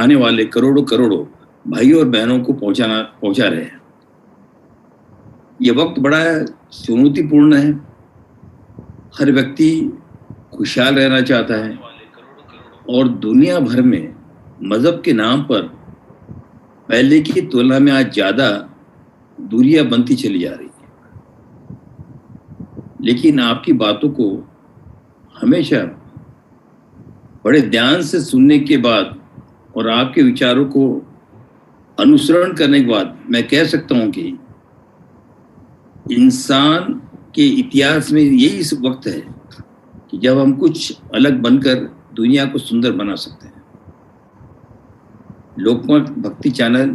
चाहने वाले करोड़ों करोड़ों भाइयों और बहनों को पहुंचा रहे हैं। ये वक्त बड़ा चुनौतीपूर्ण है। हर व्यक्ति खुशहाल रहना चाहता है और दुनिया भर में मजहब के नाम पर पहले की तुलना में आज ज्यादा दूरियां बनती चली जा रही है। लेकिन आपकी बातों को हमेशा बड़े ध्यान से सुनने के बाद और आपके विचारों को अनुसरण करने के बाद मैं कह सकता हूं कि इंसान के इतिहास में यही इस वक्त है कि जब हम कुछ अलग बनकर दुनिया को सुंदर बना सकते हैं। लोकमत भक्ति चैनल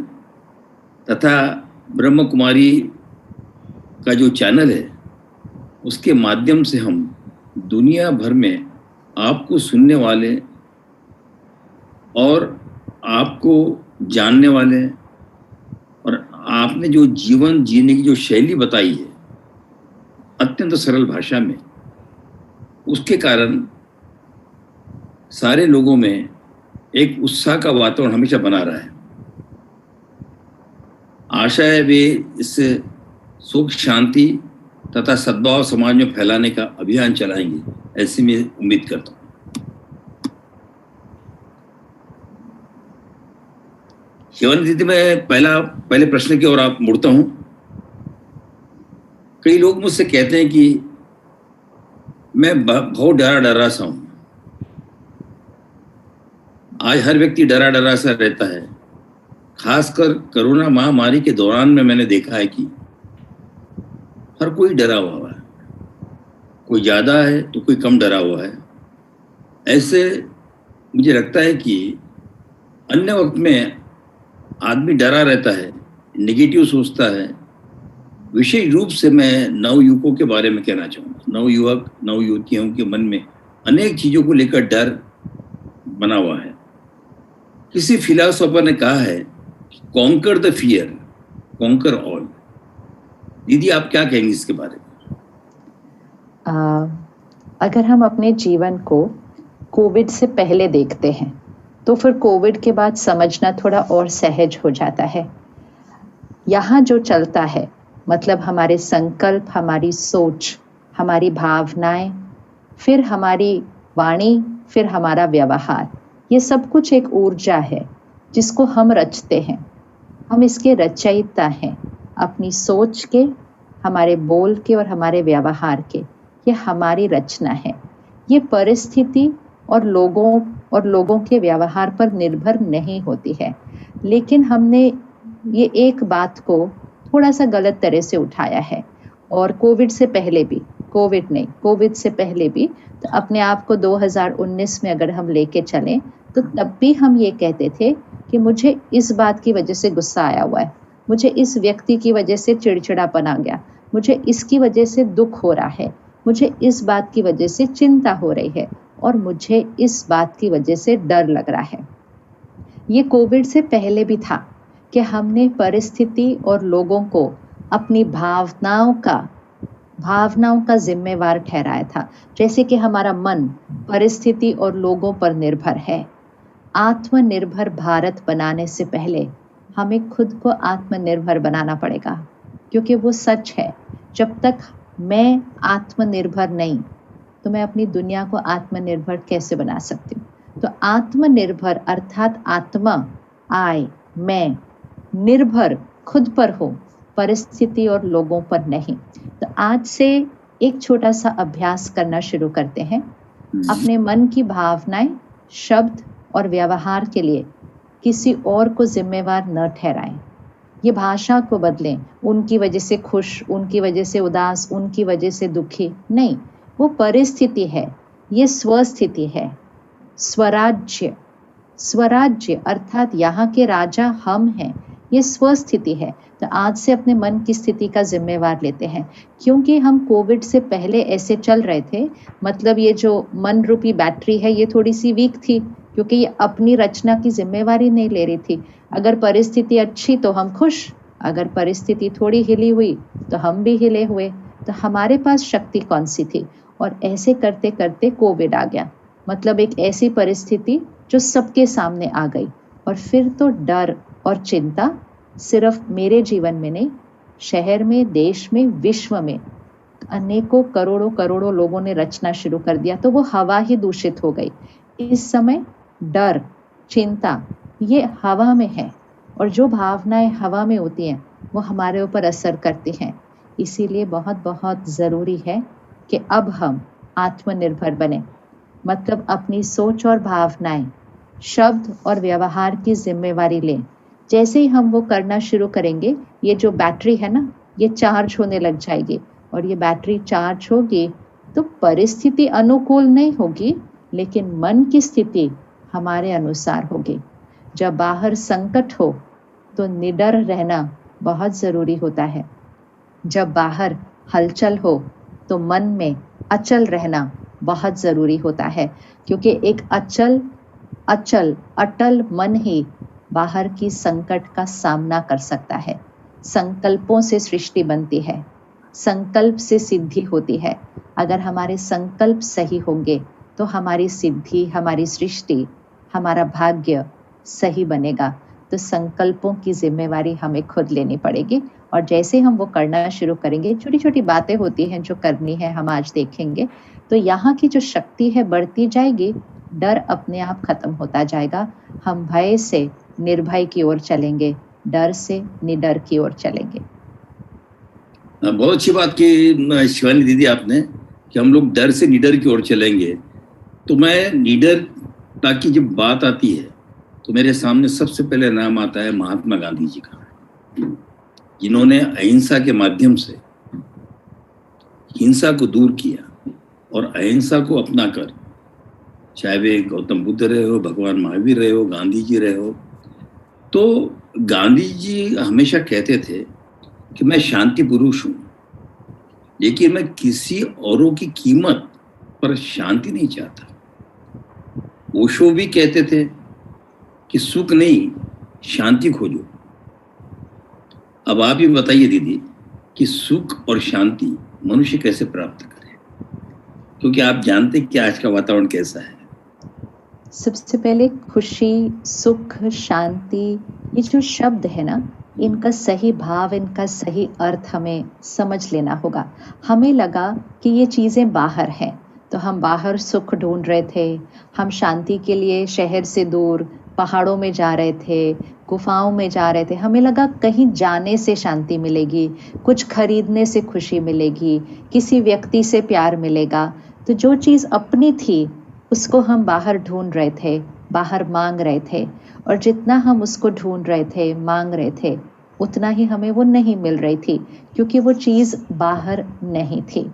तथा ब्रह्म कुमारी का जो चैनल है उसके माध्यम से हम दुनिया भर में आपको सुनने वाले और आपको जानने वाले और आपने जो जीवन जीने की जो शैली बताई है अत्यंत सरल भाषा में, उसके कारण सारे लोगों में एक उत्साह का वातावरण हमेशा बना रहा है। आशा है वे इस सुख शांति तथा सद्भाव समाज में फैलाने का अभियान चलाएंगे, ऐसी मैं उम्मीद करता हूँ। शिवानी दीदी, मैं पहले प्रश्न की ओर आप मुड़ता हूँ। कई लोग मुझसे कहते हैं कि मैं बहुत डरा सा हूँ। आज हर व्यक्ति डरा सा रहता है। खासकर कोरोना महामारी के दौरान में मैंने देखा है कि हर कोई डरा हुआ है, कोई ज्यादा है तो कोई कम डरा हुआ है। ऐसे मुझे लगता है कि अन्य वक्त में आदमी डरा रहता है, नेगेटिव सोचता है। विशेष रूप से मैं नवयुवकों के बारे में कहना चाहूँगा। नवयुवक नवयुवतियों के मन में अनेक चीजों को लेकर डर बना हुआ है। किसी फिलोसोफर ने कहा है, conquer the fear, conquer all. दीदी, आप क्या कहेंगे इसके बारे में? अगर हम अपने जीवन को कोविड से पहले देखते हैं तो फिर कोविड के बाद समझना थोड़ा और सहज हो जाता है। यहाँ जो चलता है मतलब हमारे संकल्प, हमारी सोच, हमारी भावनाएं, फिर हमारी वाणी, फिर हमारा व्यवहार, ये सब कुछ एक ऊर्जा है जिसको हम रचते हैं। हम इसके रचयिता हैं, अपनी सोच के, हमारे बोल के और हमारे व्यवहार के। ये हमारी रचना है। ये परिस्थिति और लोगों के व्यवहार पर निर्भर नहीं होती है। लेकिन हमने ये एक बात को थोड़ा सा गलत तरह से उठाया है। और कोविड से पहले भी, कोविड से पहले भी तो अपने आप को 2019 में अगर हम लेके चलें तो तब भी हम ये कहते थे कि मुझे इस बात की वजह से गुस्सा आया हुआ है, मुझे इस व्यक्ति की वजह से चिड़चिड़ापन आ गया, मुझे इसकी वजह से दुख हो रहा है, मुझे इस बात की वजह से चिंता हो रही है और मुझे इस बात की वजह से डर लग रहा है। ये कोविड से पहले भी था कि हमने परिस्थिति और लोगों को अपनी भावनाओं का जिम्मेवार ठहराया था। जैसे कि हमारा मन परिस्थिति और लोगों पर निर्भर है। आत्मनिर्भर भारत बनाने से पहले हमें खुद को आत्मनिर्भर बनाना पड़ेगा, क्योंकि वो सच है। जब तक मैं आत्मनिर्भर नहीं तो मैं अपनी दुनिया को आत्मनिर्भर कैसे बना सकती हूँ? तो आत्मनिर्भर अर्थात आत्मा, मैं, निर्भर खुद पर हो, परिस्थिति और लोगों पर नहीं। तो आज से एक छोटा सा अभ्यास करना शुरू करते हैं। अपने मन की भावनाएं, शब्द और व्यवहार के लिए किसी और को जिम्मेवार न ठहराएं। ये भाषा को बदलें। उनकी वजह से खुश, उनकी वजह से उदास, उनकी वजह से दुखी नहीं। वो परिस्थिति है, ये स्वस्थिति है। स्वराज्य अर्थात यहाँ के राजा हम हैं, ये स्वस्थिति है। तो आज से अपने मन की स्थिति का जिम्मेवार लेते हैं, क्योंकि हम कोविड से पहले ऐसे चल रहे थे। मतलब ये जो मन रूपी बैटरी है ये थोड़ी सी वीक थी, क्योंकि ये अपनी रचना की जिम्मेवारी नहीं ले रही थी। अगर परिस्थिति अच्छी तो हम खुश, अगर परिस्थिति थोड़ी हिली हुई तो हम भी हिले हुए। तो हमारे पास शक्ति कौन सी थी? और ऐसे करते करते कोविड आ गया। मतलब एक ऐसी परिस्थिति जो सबके सामने आ गई। और फिर तो डर और चिंता सिर्फ मेरे जीवन में नहीं, शहर में, देश में, विश्व में अनेकों करोड़ों करोड़ों लोगों ने रचना शुरू कर दिया, तो वो हवा ही दूषित हो गई। इस समय डर, चिंता ये हवा में है, और जो भावनाएं हवा में होती हैं वो हमारे ऊपर असर करती हैं। इसीलिए बहुत बहुत ज़रूरी है कि अब हम आत्मनिर्भर बने, मतलब अपनी सोच और भावनाएं, शब्द और व्यवहार की जिम्मेवारी लें। जैसे ही हम वो करना शुरू करेंगे, ये जो बैटरी है ना, ये चार्ज होने लग जाएगी, और ये बैटरी चार्ज होगी तो परिस्थिति अनुकूल नहीं होगी, लेकिन मन की स्थिति हमारे अनुसार होगी। जब बाहर संकट हो तो निडर रहना बहुत ज़रूरी होता है। जब बाहर हलचल हो तो मन में अचल रहना बहुत ज़रूरी होता है, क्योंकि एक अटल मन ही बाहर की संकट का सामना कर सकता है। संकल्पों से सृष्टि बनती है, संकल्प से सिद्धि होती है। अगर हमारे संकल्प सही होंगे तो हमारी सिद्धि, हमारी सृष्टि, हमारा भाग्य सही बनेगा। तो संकल्पों की जिम्मेवारी हमें खुद लेनी पड़ेगी, और जैसे हम वो करना शुरू करेंगे, छोटी छोटी बातें होती हैं जो करनी है, हम आज देखेंगे, तो यहाँ की जो शक्ति है बढ़ती जाएगी, डर अपने आप खत्म होता जाएगा। हम भय से निर्भय की ओर चलेंगे, डर से निडर की ओर चलेंगे। बहुत अच्छी बात की शिवानी दीदी आपने, कि हम लोग डर से निडर की ओर चलेंगे। तो मैं निडरता की जब बात आती है तो मेरे सामने सबसे पहले नाम आता है महात्मा गांधी जी का, जिन्होंने अहिंसा के माध्यम से हिंसा को दूर किया और अहिंसा को अपनाकर, चाहे वे गौतम बुद्ध रहे हो, भगवान महावीर रहे हो, गांधी जी रहे हो, तो गांधी जी हमेशा कहते थे कि मैं शांति पुरुष हूं, लेकिन मैं किसी औरों की कीमत पर शांति नहीं चाहता। ओशो भी कहते थे कि सुख नहीं, शांति खोजो। अब आप ही बताइए दीदी कि सुख और शांति मनुष्य कैसे प्राप्त करे, क्योंकि आप जानते कि आज का वातावरण कैसा है। सबसे पहले खुशी, सुख, शांति, ये जो शब्द है ना, इनका सही भाव, इनका सही अर्थ हमें समझ लेना होगा। हमें लगा कि ये चीज़ें बाहर हैं, तो हम बाहर सुख ढूंढ रहे थे, हम शांति के लिए शहर से दूर पहाड़ों में जा रहे थे, गुफाओं में जा रहे थे। हमें लगा कहीं जाने से शांति मिलेगी, कुछ खरीदने से खुशी मिलेगी, किसी व्यक्ति से प्यार मिलेगा। तो जो चीज़ अपनी थी उसको हम बाहर ढूंढ रहे थे, बाहर मांग रहे थे, और जितना हम उसको ढूंढ रहे थे, मांग रहे थे, उतना ही हमें वो नहीं मिल रही थी, क्योंकि वो चीज़ बाहर नहीं थी,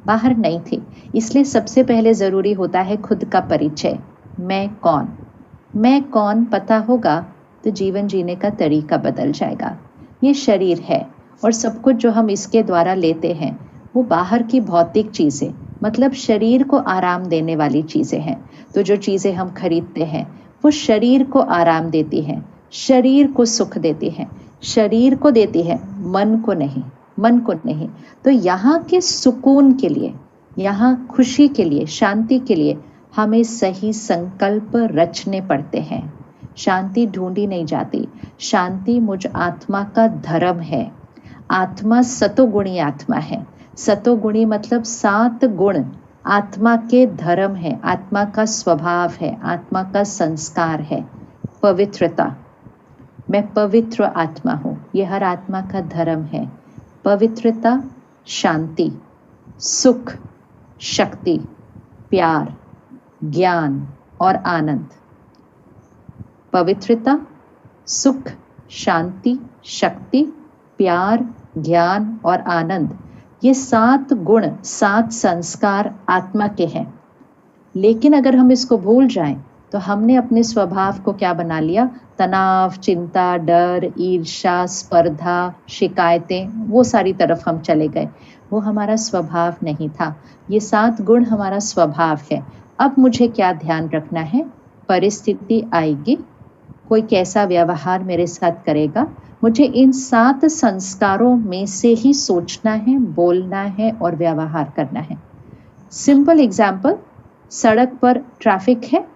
बाहर नहीं थी। इसलिए सबसे पहले ज़रूरी होता है खुद का परिचय। मैं कौन पता होगा तो जीवन जीने का तरीका बदल जाएगा। ये शरीर है, और सब कुछ जो हम इसके द्वारा लेते हैं वो बाहर की भौतिक चीज़ें, मतलब शरीर को आराम देने वाली चीज़ें हैं। तो जो चीज़ें हम खरीदते हैं वो शरीर को आराम देती हैं, शरीर को सुख देती हैं, शरीर को देती है, मन को नहीं। तो यहाँ के सुकून के लिए, यहाँ खुशी के लिए, शांति के लिए हमें सही संकल्प रचने पड़ते हैं। शांति ढूंढी नहीं जाती, शांति मुझ आत्मा का धर्म है। आत्मा सतोगुणी आत्मा है। सतोगुणी मतलब 7 गुण आत्मा के धर्म है, आत्मा का स्वभाव है, आत्मा का संस्कार है। पवित्रता, मैं पवित्र आत्मा हूँ, ये हर आत्मा का धर्म है। पवित्रता, शांति, सुख, शक्ति, प्यार, ज्ञान और आनंद। पवित्रता, सुख, शांति, शक्ति, प्यार, ज्ञान और आनंद, ये 7 गुण, 7 संस्कार आत्मा के हैं। लेकिन अगर हम इसको भूल जाएं तो हमने अपने स्वभाव को क्या बना लिया? तनाव, चिंता, डर, ईर्ष्या, स्पर्धा, शिकायतें, वो सारी तरफ हम चले गए। वो हमारा स्वभाव नहीं था। ये 7 गुण हमारा स्वभाव है। अब मुझे क्या ध्यान रखना है? परिस्थिति आएगी, कोई कैसा व्यवहार मेरे साथ करेगा, मुझे इन 7 संस्कारों में से ही सोचना है, बोलना है और व्यवहार करना है। सिंपल एग्जाम्पल, सड़क पर ट्रैफिक है,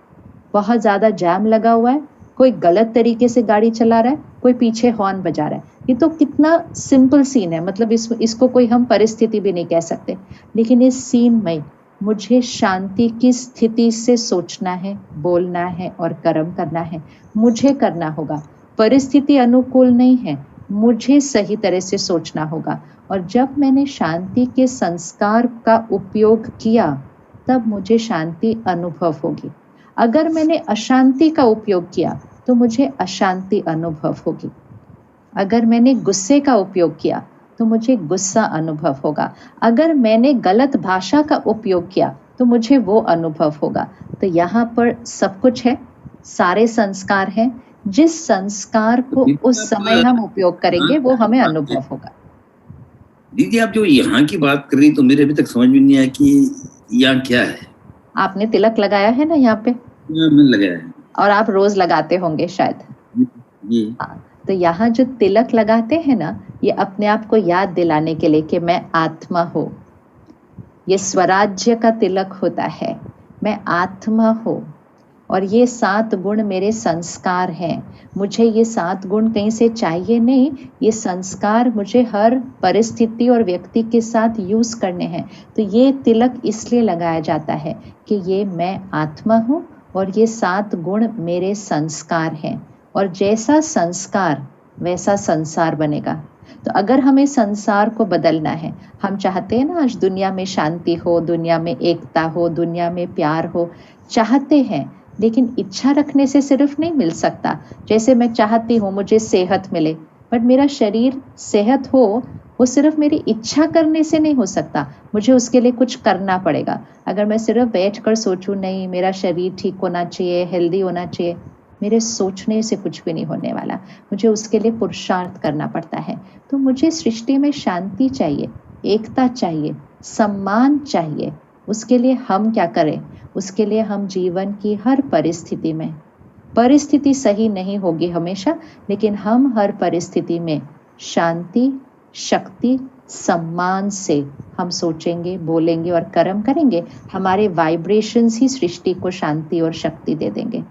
बहुत ज़्यादा जाम लगा हुआ है, कोई गलत तरीके से गाड़ी चला रहा है, कोई पीछे हॉर्न बजा रहा है। ये तो कितना सिंपल सीन है, मतलब इसको कोई हम परिस्थिति भी नहीं कह सकते। लेकिन इस सीन में मुझे शांति की स्थिति से सोचना है, बोलना है और कर्म करना है। मुझे करना होगा, परिस्थिति अनुकूल नहीं है, मुझे सही तरह से सोचना होगा। और जब मैंने शांति के संस्कार का उपयोग किया, तब मुझे शांति अनुभव होगी। अगर मैंने अशांति का उपयोग किया तो मुझे अशांति अनुभव होगी। अगर मैंने गुस्से का उपयोग किया तो मुझे गुस्सा अनुभव होगा। अगर मैंने गलत भाषा का उपयोग किया तो मुझे वो अनुभव होगा। तो यहाँ पर सब कुछ है, सारे संस्कार हैं। जिस संस्कार को उस समय हम उपयोग करेंगे वो हमें अनुभव होगा। दीदी, आप जो यहाँ की बात कर रही तो मेरे अभी तक समझ में नहीं आया कि यहाँ क्या है। आपने तिलक लगाया है ना यहाँ पे? मैंने लगाया है। और आप रोज लगाते होंगे शायद। जी। तो यहाँ जो तिलक लगाते हैं ना, ये अपने आप को याद दिलाने के लिए कि मैं आत्मा हूँ। ये स्वराज्य का तिलक होता है, मैं आत्मा हूँ और ये 7 गुण मेरे संस्कार हैं। मुझे ये 7 गुण कहीं से चाहिए नहीं, ये संस्कार मुझे हर परिस्थिति और व्यक्ति के साथ यूज करने हैं। तो ये तिलक इसलिए लगाया जाता है कि ये मैं आत्मा हूँ और ये 7 गुण मेरे संस्कार हैं, और जैसा संस्कार वैसा संसार बनेगा। तो अगर हमें संसार को बदलना है, हम चाहते हैं ना आज दुनिया में शांति हो, दुनिया में एकता हो, दुनिया में प्यार हो, चाहते हैं, लेकिन इच्छा रखने से सिर्फ नहीं मिल सकता। जैसे मैं चाहती हूँ मुझे सेहत मिले, बट मेरा शरीर सेहत हो, वो सिर्फ मेरी इच्छा करने से नहीं हो सकता, मुझे उसके लिए कुछ करना पड़ेगा। अगर मैं सिर्फ बैठ कर सोचूं नहीं मेरा शरीर ठीक होना चाहिए, हेल्दी होना चाहिए, मेरे सोचने से कुछ भी नहीं होने वाला, मुझे उसके लिए पुरुषार्थ करना पड़ता है। तो मुझे सृष्टि में शांति चाहिए, एकता चाहिए, सम्मान चाहिए। उसके लिए हम क्या करें? उसके लिए हम जीवन की हर परिस्थिति में, परिस्थिति सही नहीं होगी हमेशा, लेकिन हम हर परिस्थिति में शांति, शक्ति, सम्मान से हम सोचेंगे, बोलेंगे और कर्म करेंगे। हमारे वाइब्रेशंस ही सृष्टि को शांति और शक्ति दे देंगे।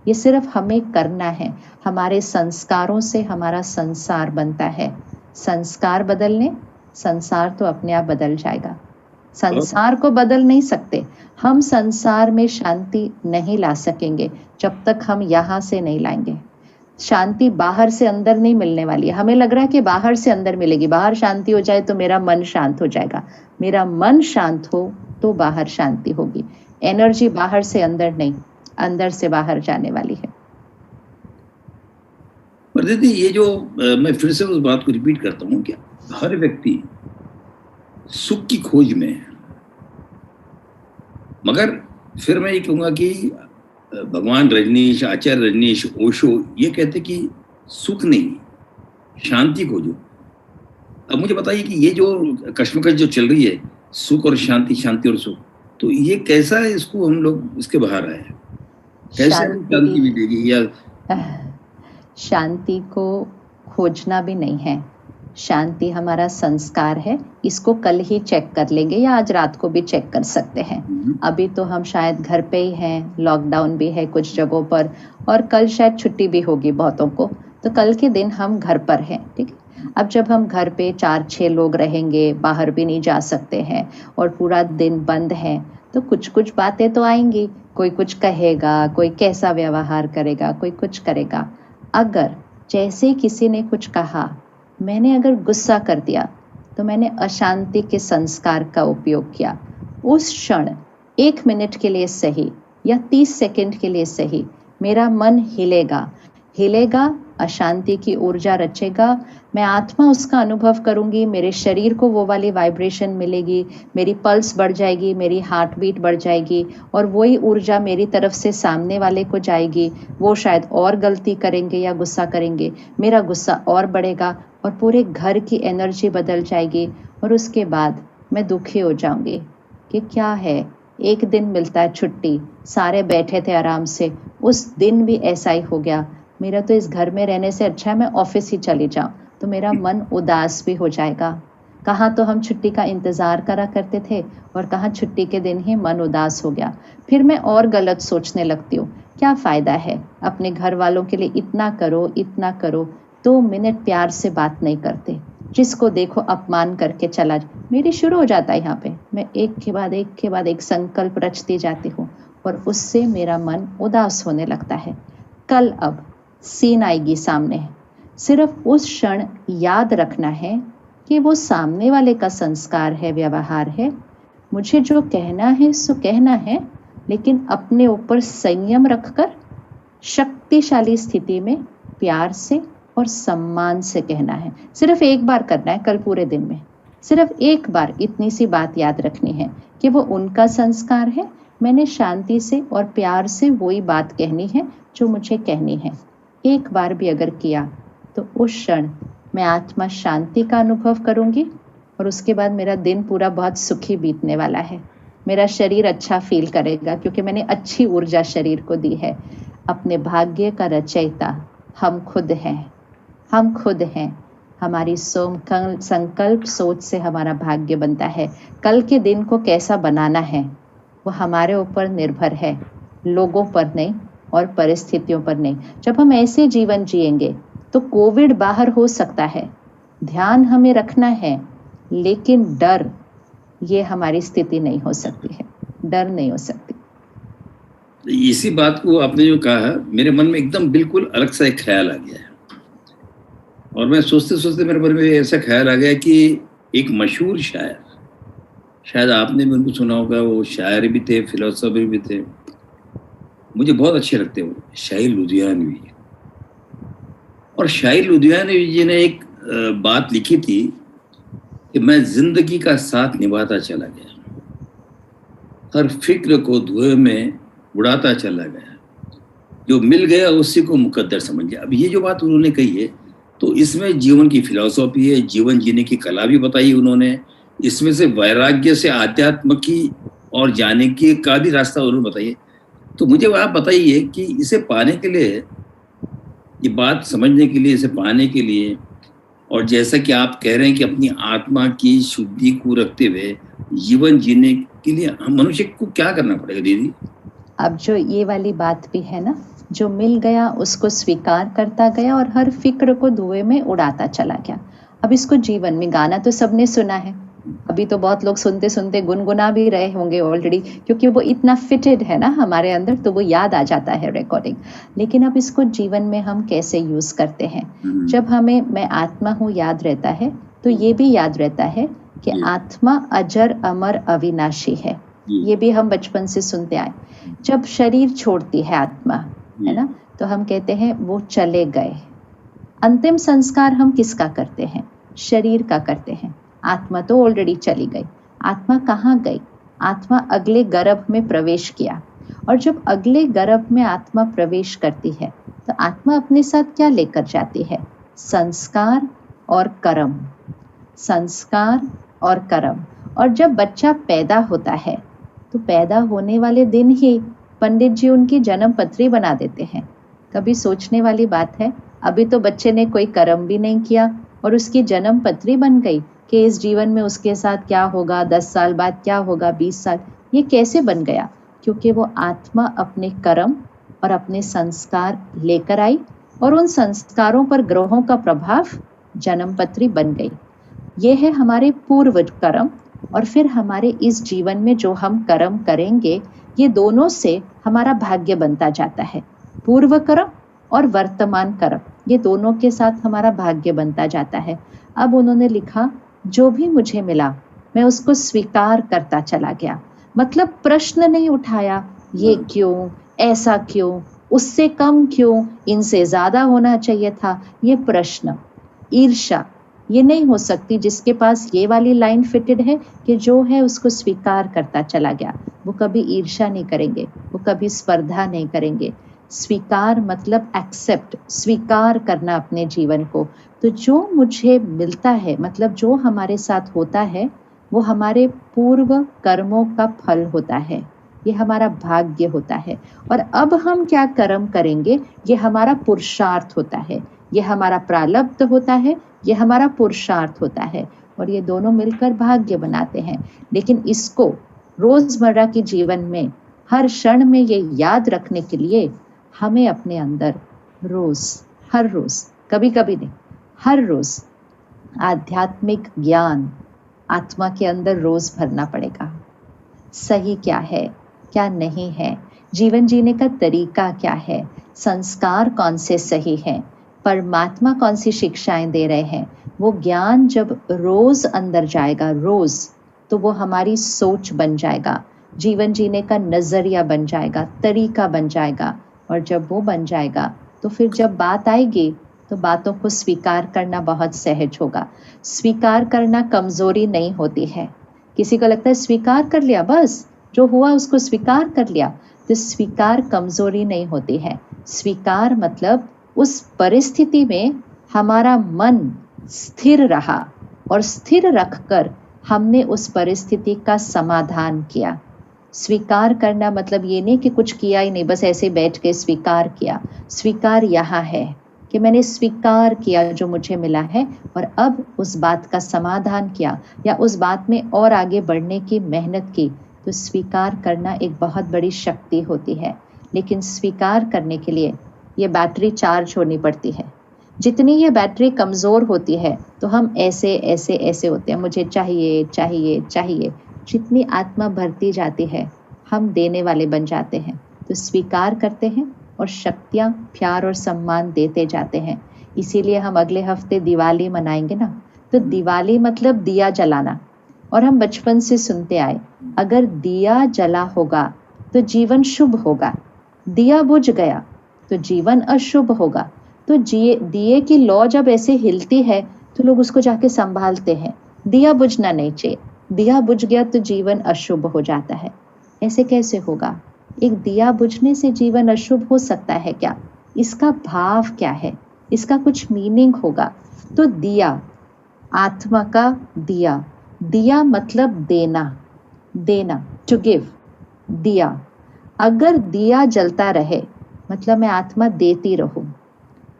ये सिर्फ हमें करना है। हमारे संस्कारों से हमारा संसार बनता है। संस्कार बदलने, संसार तो अपने आप बदल जाएगा। संसार को बदल नहीं सकते हम, संसार में शांति नहीं ला सकेंगे जब तक हम यहाँ से नहीं लाएंगे। शांति बाहर से अंदर नहीं मिलने वाली है। हमें लग रहा है कि बाहर से अंदर मिलेगी, बाहर शांति हो जाए तो मेरा मन शांत हो जाएगा। मेरा मन शांत हो तो बाहर शांति होगी। एनर्जी बाहर से अंदर नहीं, अंदर से बाहर जाने वाली है। पर दीदी, ये जो मैं फिर से उस बात को रिपीट करता हूँ कि हर व्यक्ति सुख की खोज में है, मगर फिर मैं ये कहूँगा कि भगवान रजनीश, आचार्य रजनीश, ओशो ये कहते कि सुख नहीं, शांति खोजो। अब मुझे बताइए कि ये जो कश्मकश जो चल रही है, सुख और शांति, शांति और सुख, तो ये कैसा है? इसको हम लोग इसके बाहर आए, कैसे शांति मिलेगी? या शांति को खोजना भी नहीं है, शांति हमारा संस्कार है। इसको कल ही चेक कर लेंगे या आज रात को भी चेक कर सकते हैं। अभी तो हम शायद घर पे ही हैं, लॉकडाउन भी है कुछ जगहों पर, और कल शायद छुट्टी भी होगी बहुतों को, तो कल के दिन हम घर पर हैं, ठीक है। अब जब हम घर पे 4-6 लोग रहेंगे, बाहर भी नहीं जा सकते हैं और पूरा दिन बंद है, तो कुछ कुछ बातें तो आएंगी। कोई कुछ कहेगा, कोई कैसा व्यवहार करेगा, कोई कुछ करेगा। अगर जैसे किसी ने कुछ कहा, मैंने अगर गुस्सा कर दिया, तो मैंने अशांति के संस्कार का उपयोग किया। उस क्षण 1 मिनट के लिए सही या 30 सेकंड के लिए सही, मेरा मन हिलेगा, अशांति की ऊर्जा रचेगा, मैं आत्मा उसका अनुभव करूंगी, मेरे शरीर को वो वाली वाइब्रेशन मिलेगी, मेरी पल्स बढ़ जाएगी, मेरी हार्ट बीट बढ़ जाएगी, और वही ऊर्जा मेरी तरफ से सामने वाले को जाएगी। वो शायद और गलती करेंगे या गुस्सा करेंगे, मेरा गुस्सा और बढ़ेगा और पूरे घर की एनर्जी बदल जाएगी। और उसके बाद मैं दुखी हो जाऊंगी कि क्या है, एक दिन मिलता है छुट्टी, सारे बैठे थे आराम से, उस दिन भी ऐसा ही हो गया। मेरा तो इस घर में रहने से अच्छा है मैं ऑफिस ही चली जाऊं, तो मेरा मन उदास भी हो जाएगा। कहाँ तो हम छुट्टी का इंतज़ार करा करते थे और कहाँ छुट्टी के दिन ही मन उदास हो गया। फिर मैं और गलत सोचने लगती हूँ क्या फ़ायदा है? अपने घर वालों के लिए इतना करो, 2 मिनट प्यार से बात नहीं करते। जिसको देखो अपमान करके चला मेरी शुरू हो जाता है यहाँ पे। मैं एक के बाद एक संकल्प रचती जाती हूँ और उससे मेरा मन उदास होने लगता है। कल अब सीन आएगी सामने। सिर्फ उस क्षण याद रखना है कि वो सामने वाले का संस्कार है, व्यवहार है। मुझे जो कहना है सो कहना है, लेकिन अपने ऊपर संयम रखकर शक्तिशाली स्थिति में प्यार से और सम्मान से कहना है। सिर्फ एक बार करना है कल पूरे दिन में। सिर्फ एक बार इतनी सी बात याद रखनी है कि वो उनका संस्कार है, मैंने शांति से और प्यार से वही बात कहनी है जो मुझे कहनी है। एक बार भी अगर किया तो उस क्षण मैं आत्मा शांति का अनुभव करूंगी और उसके बाद मेरा दिन पूरा बहुत सुखी बीतने वाला है। मेरा शरीर अच्छा फील करेगा क्योंकि मैंने अच्छी ऊर्जा शरीर को दी है। अपने भाग्य का रचयिता हम खुद हैं। हम खुद हैं। हमारी संकल्प सोच से हमारा भाग्य बनता है। कल के दिन को कैसा बनाना है वो हमारे ऊपर निर्भर है, लोगों पर नहीं और परिस्थितियों पर नहीं। जब हम ऐसे जीवन जिएंगे तो कोविड बाहर हो सकता है, ध्यान हमें रखना है, लेकिन डर ये हमारी स्थिति नहीं हो सकती है। डर नहीं हो सकती। इसी बात को आपने जो कहा, मेरे मन में एकदम बिल्कुल अलग सा एक ख्याल आ गया है। और मैं सोचते सोचते मेरे मन में ऐसा ख्याल आ गया कि एक मशहूर शायर, शायद आपने भी उनको सुना होगा, वो शायर भी थे, फिलोसोफर भी थे, मुझे बहुत अच्छे लगते हैं वो, शाहिर लुधियानवी। और शाहिर लुधियानवी जी ने एक बात लिखी थी कि मैं जिंदगी का साथ निभाता चला गया, हर फिक्र को धुएं में उड़ाता चला गया, जो मिल गया उसी को मुकद्दर समझ गया। अब ये जो बात उन्होंने कही है, तो इसमें जीवन की फिलॉसफी है, जीवन जीने की कला भी बताई उन्होंने, इसमें से वैराग्य से आध्यात्म की और जाने की का भी रास्ता उन्होंने बताइए। तो मुझे आप बताइए कि इसे पाने के लिए, ये बात समझने के लिए, इसे पाने के लिए, और जैसा कि आप कह रहे हैं कि अपनी आत्मा की शुद्धि को रखते हुए जीवन जीने के लिए हम मनुष्य को क्या करना पड़ेगा दीदी? अब जो ये वाली बात भी है ना, जो मिल गया उसको स्वीकार करता गया और हर फिक्र को धुएं में उड़ाता चला गया। अब इसको जीवन में, गाना तो सबने सुना है, अभी तो बहुत लोग सुनते सुनते गुनगुना भी रहे होंगे ऑलरेडी, क्योंकि वो इतना फिटेड है ना हमारे अंदर, तो वो याद आ जाता है रिकॉर्डिंग। लेकिन अब इसको जीवन में हम कैसे यूज करते हैं? जब हमें मैं आत्मा हूँ याद रहता है, तो ये भी याद रहता है कि आत्मा अजर अमर अविनाशी है। ये भी हम बचपन से सुनते आए। जब शरीर छोड़ती है आत्मा, है ना, तो हम कहते हैं वो चले गए। अंतिम संस्कार हम किसका करते हैं? शरीर का करते हैं। आत्मा तो ऑलरेडी चली गई। आत्मा कहाँ गई? आत्मा अगले गर्भ में प्रवेश किया। और जब अगले गर्भ में आत्मा प्रवेश करती है तो आत्मा अपने साथ क्या लेकर जाती है? संस्कार और कर्म। संस्कार और कर्म। और जब बच्चा पैदा होता है तो पैदा होने वाले दिन ही पंडित जी उनकी जन्म पत्री बना देते हैं। कभी सोचने वाली बात है, अभी तो बच्चे ने कोई कर्म भी नहीं किया और उसकी जन्म पत्री बन गई कि इस जीवन में उसके साथ क्या होगा, 10 साल बाद क्या होगा, 20 साल। ये कैसे बन गया? क्योंकि वो आत्मा अपने कर्म और अपने संस्कार लेकर आई और उन संस्कारों पर ग्रहों का प्रभाव जन्म पत्री बन गई। ये है हमारे पूर्व कर्म। और फिर हमारे इस जीवन में जो हम कर्म करेंगे, ये दोनों से हमारा भाग्य बनता जाता है। पूर्व कर्म और वर्तमान कर्म, ये दोनों के साथ हमारा भाग्य बनता जाता है। अब उन्होंने लिखा, जो भी मुझे मिला मैं उसको स्वीकार करता चला गया। मतलब प्रश्न नहीं उठाया, ये क्यों, ऐसा क्यों, उससे कम क्यों, इनसे ज्यादा होना चाहिए था। ये प्रश्न, ईर्ष्या ये नहीं हो सकती जिसके पास ये वाली लाइन फिटेड है कि जो है उसको स्वीकार करता चला गया। वो कभी ईर्ष्या नहीं करेंगे, वो कभी स्पर्धा नहीं करेंगे। स्वीकार मतलब एक्सेप्ट, स्वीकार करना अपने जीवन को। तो जो मुझे मिलता है, मतलब जो हमारे साथ होता है, वो हमारे पूर्व कर्मों का फल होता है, ये हमारा भाग्य होता है। और अब हम क्या कर्म करेंगे, ये हमारा पुरुषार्थ होता है, ये हमारा प्रारब्ध होता है, ये हमारा पुरुषार्थ होता है। और ये दोनों मिलकर भाग्य बनाते हैं। लेकिन इसको रोजमर्रा के जीवन में हर क्षण में ये याद रखने के लिए हमें अपने अंदर रोज, हर रोज, कभी कभी नहीं, हर रोज आध्यात्मिक ज्ञान आत्मा के अंदर रोज भरना पड़ेगा। सही क्या है, क्या नहीं है, जीवन जीने का तरीका क्या है, संस्कार कौन से सही हैं, परमात्मा कौन सी शिक्षाएं दे रहे हैं, वो ज्ञान जब रोज अंदर जाएगा, रोज, तो वो हमारी सोच बन जाएगा, जीवन जीने का नजरिया बन जाएगा, तरीका बन जाएगा। और जब वो बन जाएगा तो फिर जब बात आएगी तो बातों को स्वीकार करना बहुत सहज होगा। स्वीकार करना कमजोरी नहीं होती है। किसी को लगता है स्वीकार कर लिया, बस जो हुआ उसको स्वीकार कर लिया, तो स्वीकार कमजोरी नहीं होती है। स्वीकार मतलब उस परिस्थिति में हमारा मन स्थिर रहा और स्थिर रखकर हमने उस परिस्थिति का समाधान किया। स्वीकार करना मतलब ये नहीं कि कुछ किया ही नहीं, बस ऐसे बैठ के स्वीकार किया। स्वीकार यहाँ है कि मैंने स्वीकार किया जो मुझे मिला है और अब उस बात का समाधान किया या उस बात में और आगे बढ़ने की मेहनत की। तो स्वीकार करना एक बहुत बड़ी शक्ति होती है, लेकिन स्वीकार करने के लिए ये बैटरी चार्ज होनी पड़ती है। जितनी ये बैटरी कमज़ोर होती है तो हम ऐसे ऐसे ऐसे होते हैं, मुझे चाहिए चाहिए चाहिए। जितनी आत्मा भरती जाती है हम देने वाले बन जाते हैं, तो स्वीकार करते हैं और शक्तियाँ, प्यार और सम्मान देते जाते हैं। इसीलिए हम अगले हफ्ते दिवाली मनाएंगे ना, तो दिवाली मतलब दिया जलाना। और हम बचपन से सुनते आए, अगर दिया जला होगा तो जीवन शुभ होगा, दिया बुझ गया तो जीवन अशुभ होगा। तो दिए की लौ जब ऐसे हिलती है तो लोग उसको जाके संभालते हैं। दिया बुझना नहीं चाहिए, दिया बुझ गया तो जीवन अशुभ हो जाता है। ऐसे कैसे होगा? एक दिया बुझने से जीवन अशुभ हो सकता है क्या? इसका भाव क्या है? इसका कुछ मीनिंग होगा। तो दिया, आत्मा का दिया, दिया मतलब देना, देना, टू गिव, दिया। अगर दिया जलता रहे मतलब मैं आत्मा देती रहूं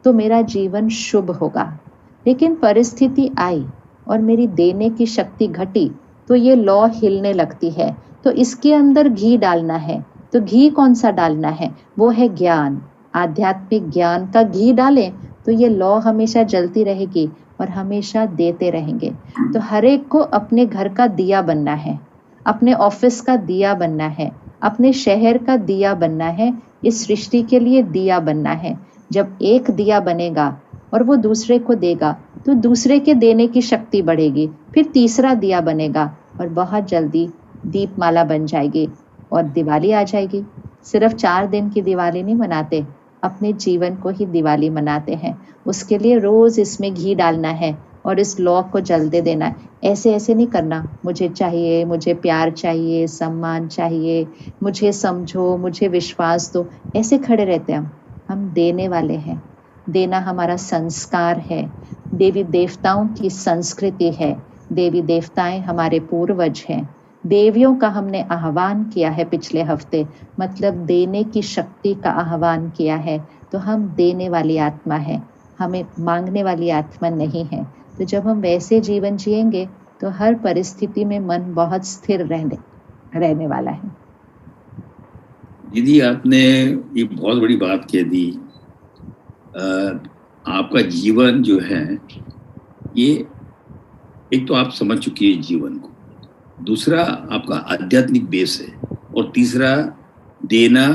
तो मेरा जीवन शुभ होगा। लेकिन परिस्थिति आई और मेरी देने की शक्ति घटी तो ये लौ हिलने लगती है। तो इसके अंदर घी डालना है, तो घी कौन सा डालना है? वो है ज्ञान, आध्यात्मिक ज्ञान का घी डालें तो ये लौ हमेशा जलती रहेगी और हमेशा देते रहेंगे। तो हर एक को अपने घर का दिया बनना है, अपने ऑफिस का दिया बनना है, अपने शहर का दिया बनना है, इस सृष्टि के लिए दिया बनना है। जब एक दिया बनेगा और वो दूसरे को देगा तो दूसरे के देने की शक्ति बढ़ेगी, फिर तीसरा दिया बनेगा और बहुत जल्दी दीपमाला बन जाएगी और दिवाली आ जाएगी। सिर्फ 4 दिन की दिवाली नहीं मनाते, अपने जीवन को ही दिवाली मनाते हैं। उसके लिए रोज इसमें घी डालना है और इस लौ को जलते देना है। ऐसे ऐसे नहीं करना, मुझे चाहिए, मुझे प्यार चाहिए, सम्मान चाहिए, मुझे समझो, मुझे विश्वास दो, ऐसे खड़े रहते हैं हम देने वाले हैं। देना हमारा संस्कार है, देवी देवताओं की संस्कृति है। देवी देवताएं हमारे पूर्वज हैं। देवियों का हमने आह्वान किया है पिछले हफ्ते, मतलब देने की शक्ति का आह्वान किया है। तो हम देने वाली आत्मा है, हमें मांगने वाली आत्मा नहीं है। तो जब हम वैसे जीवन जिएंगे तो हर परिस्थिति में मन बहुत स्थिर रहने वाला है। दीदी, आपने ये बहुत बड़ी बात कह दी। आपका जीवन जो है, ये एक तो आप समझ चुकी है जीवन को, दूसरा आपका आध्यात्मिक बेस है, और तीसरा देना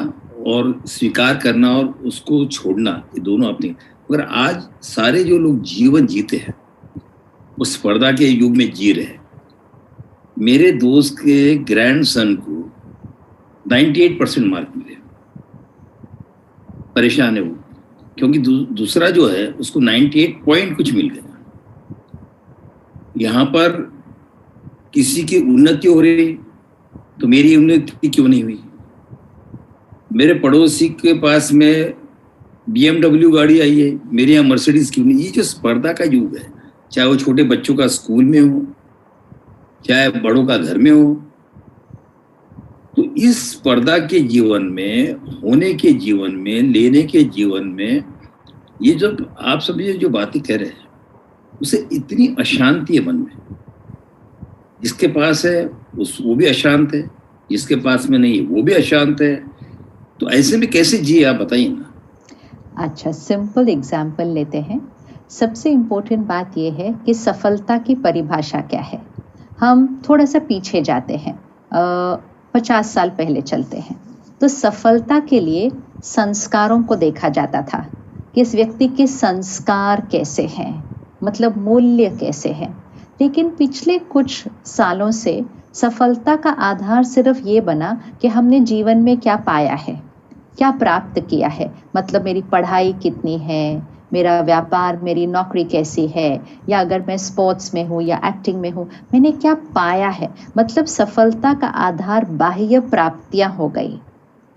और स्वीकार करना और उसको छोड़ना, ये दोनों आपने। मगर आज सारे जो लोग जीवन जीते हैं वो स्पर्धा के युग में जी रहे हैं। मेरे दोस्त के ग्रैंडसन को 98% मार्क मिले, परेशान है वो, क्योंकि दूसरा जो है उसको 98 पॉइंट कुछ मिल गया। यहाँ पर किसी की उन्नति हो रही तो मेरी उन्नति क्यों नहीं हुई? मेरे पड़ोसी के पास में BMW गाड़ी आई है, मेरे यहाँ मर्सिडीज क्यों नहीं? ये जो स्पर्धा का युग है, चाहे वो छोटे बच्चों का स्कूल में हो, चाहे बड़ों का घर में हो, तो इस स्पर्धा के जीवन में, होने के जीवन में, लेने के जीवन में, ये जब आप सब ये जो बातें कह रहे हैं उसे इतनी अशांति है मन में। जिसके पास है वो भी अशांत है, जिसके पास में नहीं वो भी अशांत है। तो ऐसे में कैसे जिए आप बताइए ना। अच्छा, सिंपल एग्जाम्पल लेते हैं। सबसे इम्पोर्टेंट बात यह है कि सफलता की परिभाषा क्या है। हम थोड़ा सा पीछे जाते हैं, 50 साल पहले चलते हैं। तो सफलता के लिए संस्कारों को देखा जाता था कि इस व्यक्ति के संस्कार कैसे हैं, मतलब मूल्य कैसे हैं। लेकिन पिछले कुछ सालों से सफलता का आधार सिर्फ ये बना कि हमने जीवन में क्या पाया है, क्या प्राप्त किया है। मतलब मेरी पढ़ाई कितनी है, मेरा व्यापार, मेरी नौकरी कैसी है, या अगर मैं स्पोर्ट्स में हूँ या एक्टिंग में हूँ, मैंने क्या पाया है। मतलब सफलता का आधार बाह्य प्राप्तियां हो गई।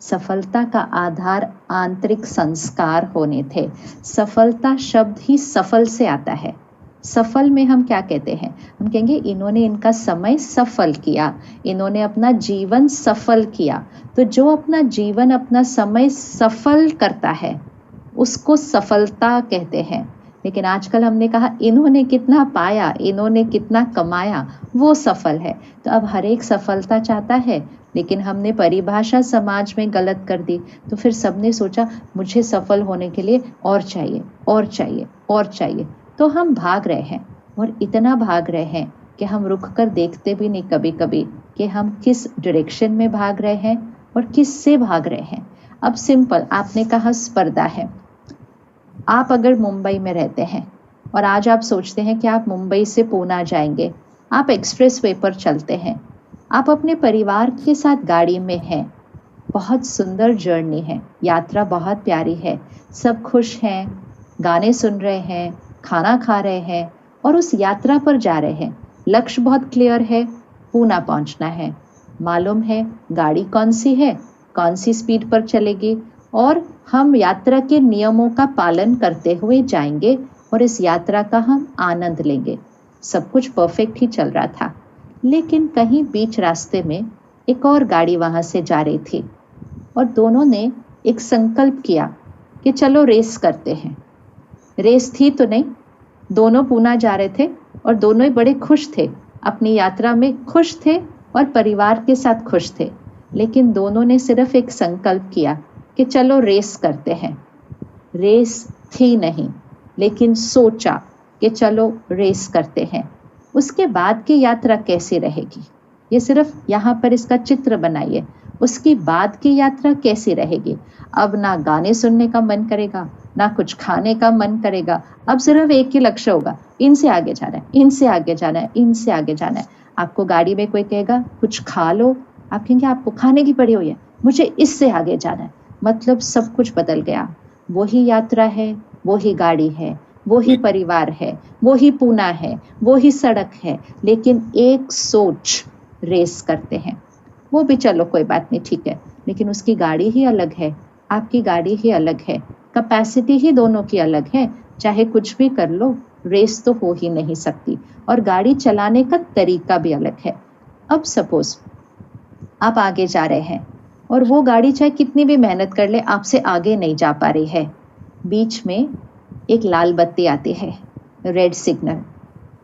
सफलता का आधार आंतरिक संस्कार होने थे। सफलता शब्द ही सफल से आता है। सफल में हम क्या कहते हैं, हम कहेंगे इन्होंने इनका समय सफल किया, इन्होंने अपना जीवन सफल किया। तो जो अपना जीवन, अपना समय सफल करता है उसको सफलता कहते हैं। लेकिन आजकल हमने कहा इन्होंने कितना पाया, इन्होंने कितना कमाया, वो सफल है। तो अब हर एक सफलता चाहता है, लेकिन हमने परिभाषा समाज में गलत कर दी। तो फिर सबने सोचा मुझे सफल होने के लिए और चाहिए, और चाहिए, और चाहिए। तो हम भाग रहे हैं, और इतना भाग रहे हैं कि हम रुक कर देखते भी नहीं कभी कभी कि हम किस डायरेक्शन में भाग रहे हैं और किस से भाग रहे हैं। अब सिंपल, आपने कहा स्पर्धा है। आप अगर मुंबई में रहते हैं और आज आप सोचते हैं कि आप मुंबई से पूना जाएंगे, आप एक्सप्रेस वे पर चलते हैं, आप अपने परिवार के साथ गाड़ी में हैं, बहुत सुंदर जर्नी है, यात्रा बहुत प्यारी है, सब खुश हैं, गाने सुन रहे हैं, खाना खा रहे हैं और उस यात्रा पर जा रहे हैं। लक्ष्य बहुत क्लियर है, पूना पहुंचना है। मालूम है गाड़ी कौन सी है, कौन सी स्पीड पर चलेगी, और हम यात्रा के नियमों का पालन करते हुए जाएंगे और इस यात्रा का हम आनंद लेंगे। सब कुछ परफेक्ट ही चल रहा था। लेकिन कहीं बीच रास्ते में एक और गाड़ी वहां से जा रही थी और दोनों ने एक संकल्प किया कि चलो रेस करते हैं। रेस थी तो नहीं, दोनों पूना जा रहे थे और दोनों ही बड़े खुश थे, अपनी यात्रा में खुश थे और परिवार के साथ खुश थे। लेकिन दोनों ने सिर्फ एक संकल्प किया कि चलो रेस करते हैं। रेस थी नहीं, लेकिन सोचा कि चलो रेस करते हैं। उसके बाद की यात्रा कैसी रहेगी, ये सिर्फ यहाँ पर इसका चित्र बनाइए। उसकी बाद की यात्रा कैसी रहेगी। अब ना गाने सुनने का मन करेगा, ना कुछ खाने का मन करेगा। अब सिर्फ एक ही लक्ष्य होगा, इनसे आगे जाना है, इनसे आगे जाना है, इनसे आगे जाना है। आपको गाड़ी में कोई कहेगा कुछ खा लो, आप कहेंगे आपको खाने की पड़ी हुई है, मुझे इससे आगे जाना है। मतलब सब कुछ बदल गया। वही यात्रा है, वही गाड़ी है, वही परिवार है, वही पूना है, वही सड़क है, लेकिन एक सोच, रेस करते हैं। वो भी चलो कोई बात नहीं, ठीक है, लेकिन उसकी गाड़ी ही अलग है, आपकी गाड़ी ही अलग है, कैपेसिटी ही दोनों की अलग है। चाहे कुछ भी कर लो, रेस तो हो ही नहीं सकती, और गाड़ी चलाने का तरीका भी अलग है। अब सपोज आप आगे जा रहे हैं और वो गाड़ी चाहे कितनी भी मेहनत कर ले, आपसे आगे नहीं जा पा रही है। बीच में एक लाल बत्ती आती है, रेड सिग्नल।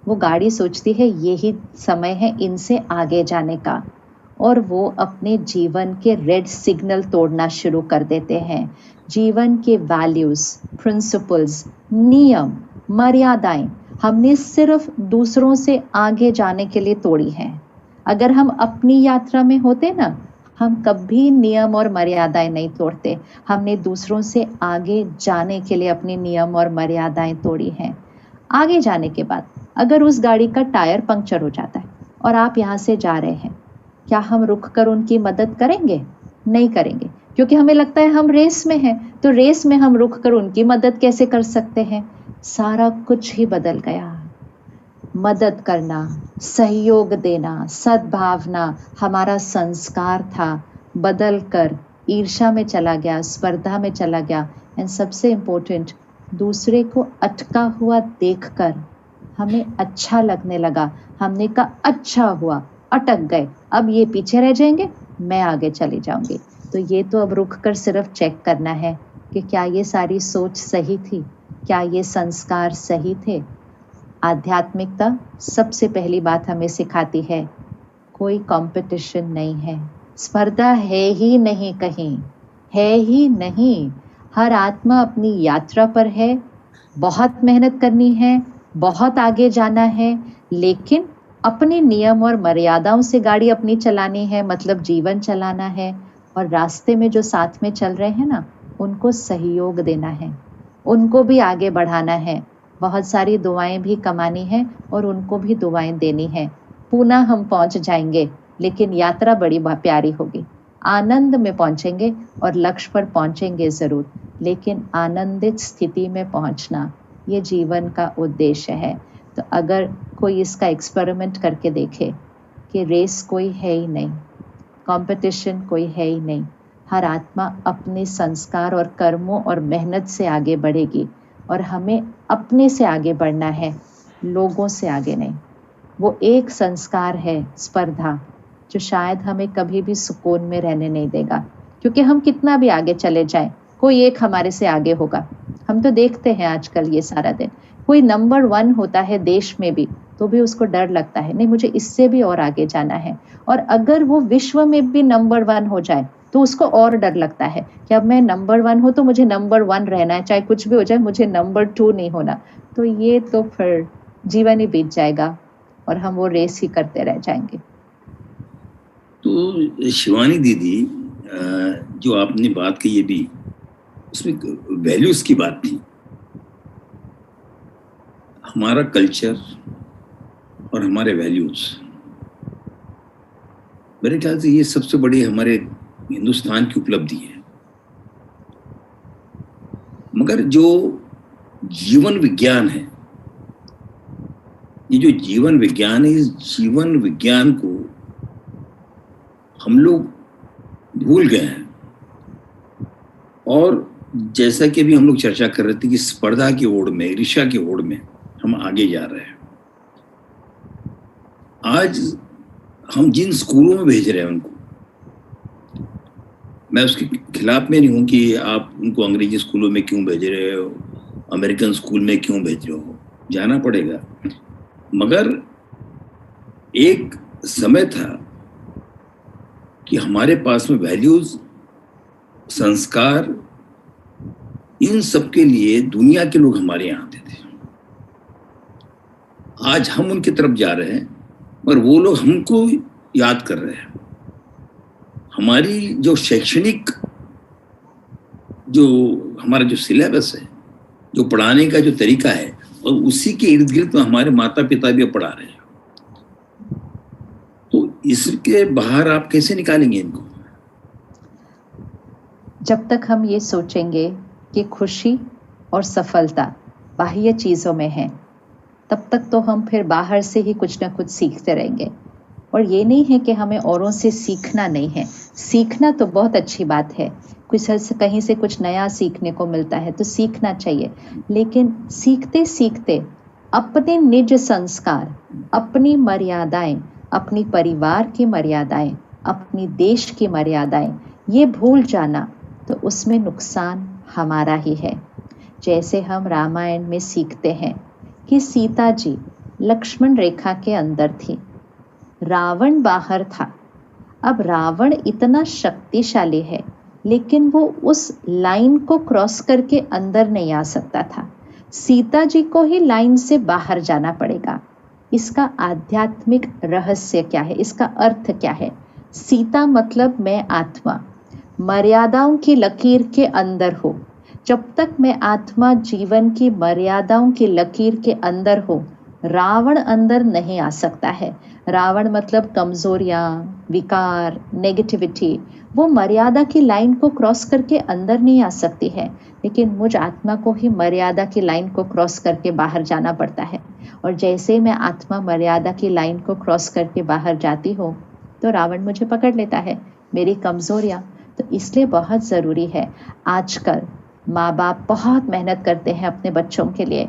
वो गाड़ी सोचती है यही समय है इनसे आगे जाने का, और वो अपने जीवन के रेड सिग्नल तोड़ना शुरू कर देते हैं। जीवन के वैल्यूज, प्रिंसिपल्स, नियम, मर्यादाएं हमने सिर्फ दूसरों से आगे जाने के लिए तोड़ी हैं। अगर हम अपनी यात्रा में होते ना, हम कभी नियम और मर्यादाएं नहीं तोड़ते। हमने दूसरों से आगे जाने के लिए अपने नियम और मर्यादाएं तोड़ी हैं। आगे जाने के बाद अगर उस गाड़ी का टायर पंक्चर हो जाता है और आप यहाँ से जा रहे हैं, क्या हम रुक कर उनकी मदद करेंगे? नहीं करेंगे, क्योंकि हमें लगता है हम रेस में हैं। तो रेस में हम रुक कर उनकी मदद कैसे कर सकते हैं? सारा कुछ ही बदल गया। मदद करना, सहयोग देना, सद्भावना हमारा संस्कार था, बदल कर ईर्ष्या में चला गया, स्पर्धा में चला गया। एंड सबसे इम्पोर्टेंट, दूसरे को अटका हुआ देखकर हमें अच्छा लगने लगा। हमने कहा अच्छा हुआ, अटक गए, अब ये पीछे रह जाएंगे, मैं आगे चली जाऊंगी। तो ये तो अब रुक कर सिर्फ चेक करना है कि क्या ये सारी सोच सही थी, क्या ये संस्कार सही थे। आध्यात्मिकता सबसे पहली बात हमें सिखाती है, कोई कंपटीशन नहीं है, स्पर्धा है ही नहीं, कहीं है ही नहीं। हर आत्मा अपनी यात्रा पर है, बहुत मेहनत करनी है, बहुत आगे जाना है, लेकिन अपने नियम और मर्यादाओं से गाड़ी अपनी चलानी है, मतलब जीवन चलाना है। और रास्ते में जो साथ में चल रहे हैं ना, उनको सहयोग देना है, उनको भी आगे बढ़ाना है, बहुत सारी दुआएं भी कमानी है और उनको भी दुआएं देनी है। पुनः हम पहुंच जाएंगे, लेकिन यात्रा बड़ी प्यारी होगी, आनंद में पहुंचेंगे और लक्ष्य पर पहुंचेंगे जरूर, लेकिन आनंदित स्थिति में पहुंचना ये जीवन का उद्देश्य है। तो अगर कोई इसका एक्सपेरिमेंट करके देखे कि रेस कोई है ही नहीं, कंपटीशन कोई है ही नहीं, हर आत्मा अपने संस्कार और कर्मों और मेहनत से आगे बढ़ेगी, और हमें अपने से आगे बढ़ना है, लोगों से आगे नहीं। वो एक संस्कार है स्पर्धा, जो शायद हमें कभी भी सुकून में रहने नहीं देगा, क्योंकि हम कितना भी आगे चले जाएं, कोई एक हमारे से आगे होगा। हम तो देखते हैं आजकल ये सारा दिन, कोई नंबर 1 होता है देश में भी, तो भी उसको डर लगता है, नहीं मुझे इससे भी और आगे जाना है। और अगर वो विश्व में भी नंबर 1 हो जाए तो उसको और डर लगता है कि अब मैं नंबर 1 हूँ तो मुझे नंबर 1 रहना है, चाहे कुछ भी हो जाए, मुझे नंबर 2 नहीं होना। तो ये तो फिर जीवन ही बीत जाएगा और हम वो रेस ही करते रह जाएंगे। तो शिवानी दीदी, जो आपने बात कही, ये भी उसमें वैल्यूज की बात थी। हमारा कल्चर और हमारे वैल्यूज, मेरे ख्याल से ये सबसे बड़ी हमारे हिंदुस्तान की उपलब्धि है। मगर जो जीवन विज्ञान है, ये जो जीवन विज्ञान है, इस जीवन विज्ञान को हम लोग भूल गए हैं। और जैसा कि अभी हम लोग चर्चा कर रहे थे कि स्पर्धा की ओर में, ईर्ष्या की ओर में हम आगे जा रहे हैं। आज हम जिन स्कूलों में भेज रहे हैं उनको, मैं उसके खिलाफ में नहीं हूं कि आप उनको अंग्रेजी स्कूलों में क्यों भेज रहे हो, अमेरिकन स्कूल में क्यों भेज रहे हो, जाना पड़ेगा। मगर एक समय था कि हमारे पास में वैल्यूज, संस्कार, इन सब के लिए दुनिया के लोग हमारे यहाँ आते थे। आज हम उनकी तरफ जा रहे हैं, पर वो लोग हमको याद कर रहे हैं। हमारी जो शैक्षणिक, जो हमारा जो सिलेबस है, जो पढ़ाने का जो तरीका है, और उसी के इर्द गिर्द में हमारे माता पिता भी पढ़ा रहे हैं। तो इसके बाहर आप कैसे निकालेंगे इनको? जब तक हम ये सोचेंगे कि खुशी और सफलता बाह्य चीज़ों में है, तब तक तो हम फिर बाहर से ही कुछ ना कुछ सीखते रहेंगे। और ये नहीं है कि हमें औरों से सीखना नहीं है, सीखना तो बहुत अच्छी बात है, कुछ कहीं से कुछ नया सीखने को मिलता है तो सीखना चाहिए, लेकिन सीखते सीखते अपने निज संस्कार, अपनी मर्यादाएं, अपनी परिवार की मर्यादाएं, अपनी देश की मर्यादाएं ये भूल जाना, तो उसमें नुकसान हमारा ही है। जैसे हम रामायण में सीखते हैं कि सीता जी लक्ष्मण रेखा के अंदर थी, रावण बाहर था। अब रावण इतना शक्तिशाली है, लेकिन वो उस लाइन को क्रॉस करके अंदर नहीं आ सकता था। सीता जी को ही लाइन से बाहर जाना पड़ेगा। इसका आध्यात्मिक रहस्य क्या है, इसका अर्थ क्या है? सीता मतलब मैं आत्मा, मर्यादाओं की लकीर के अंदर हो। जब तक मैं आत्मा जीवन की मर्यादाओं की लकीर के अंदर हो, रावण अंदर नहीं आ सकता है। रावण मतलब कमजोरियाँ, विकार, नेगेटिविटी, वो मर्यादा की लाइन को क्रॉस करके अंदर नहीं आ सकती है। लेकिन मुझ आत्मा को ही मर्यादा की लाइन को क्रॉस करके बाहर जाना पड़ता है। और जैसे मैं आत्मा मर्यादा की लाइन को क्रॉस करके बाहर जाती हूँ, तो रावण मुझे पकड़ लेता है, मेरी कमजोरियाँ। तो इसलिए बहुत ज़रूरी है, आजकल माँ बाप बहुत मेहनत करते हैं अपने बच्चों के लिए,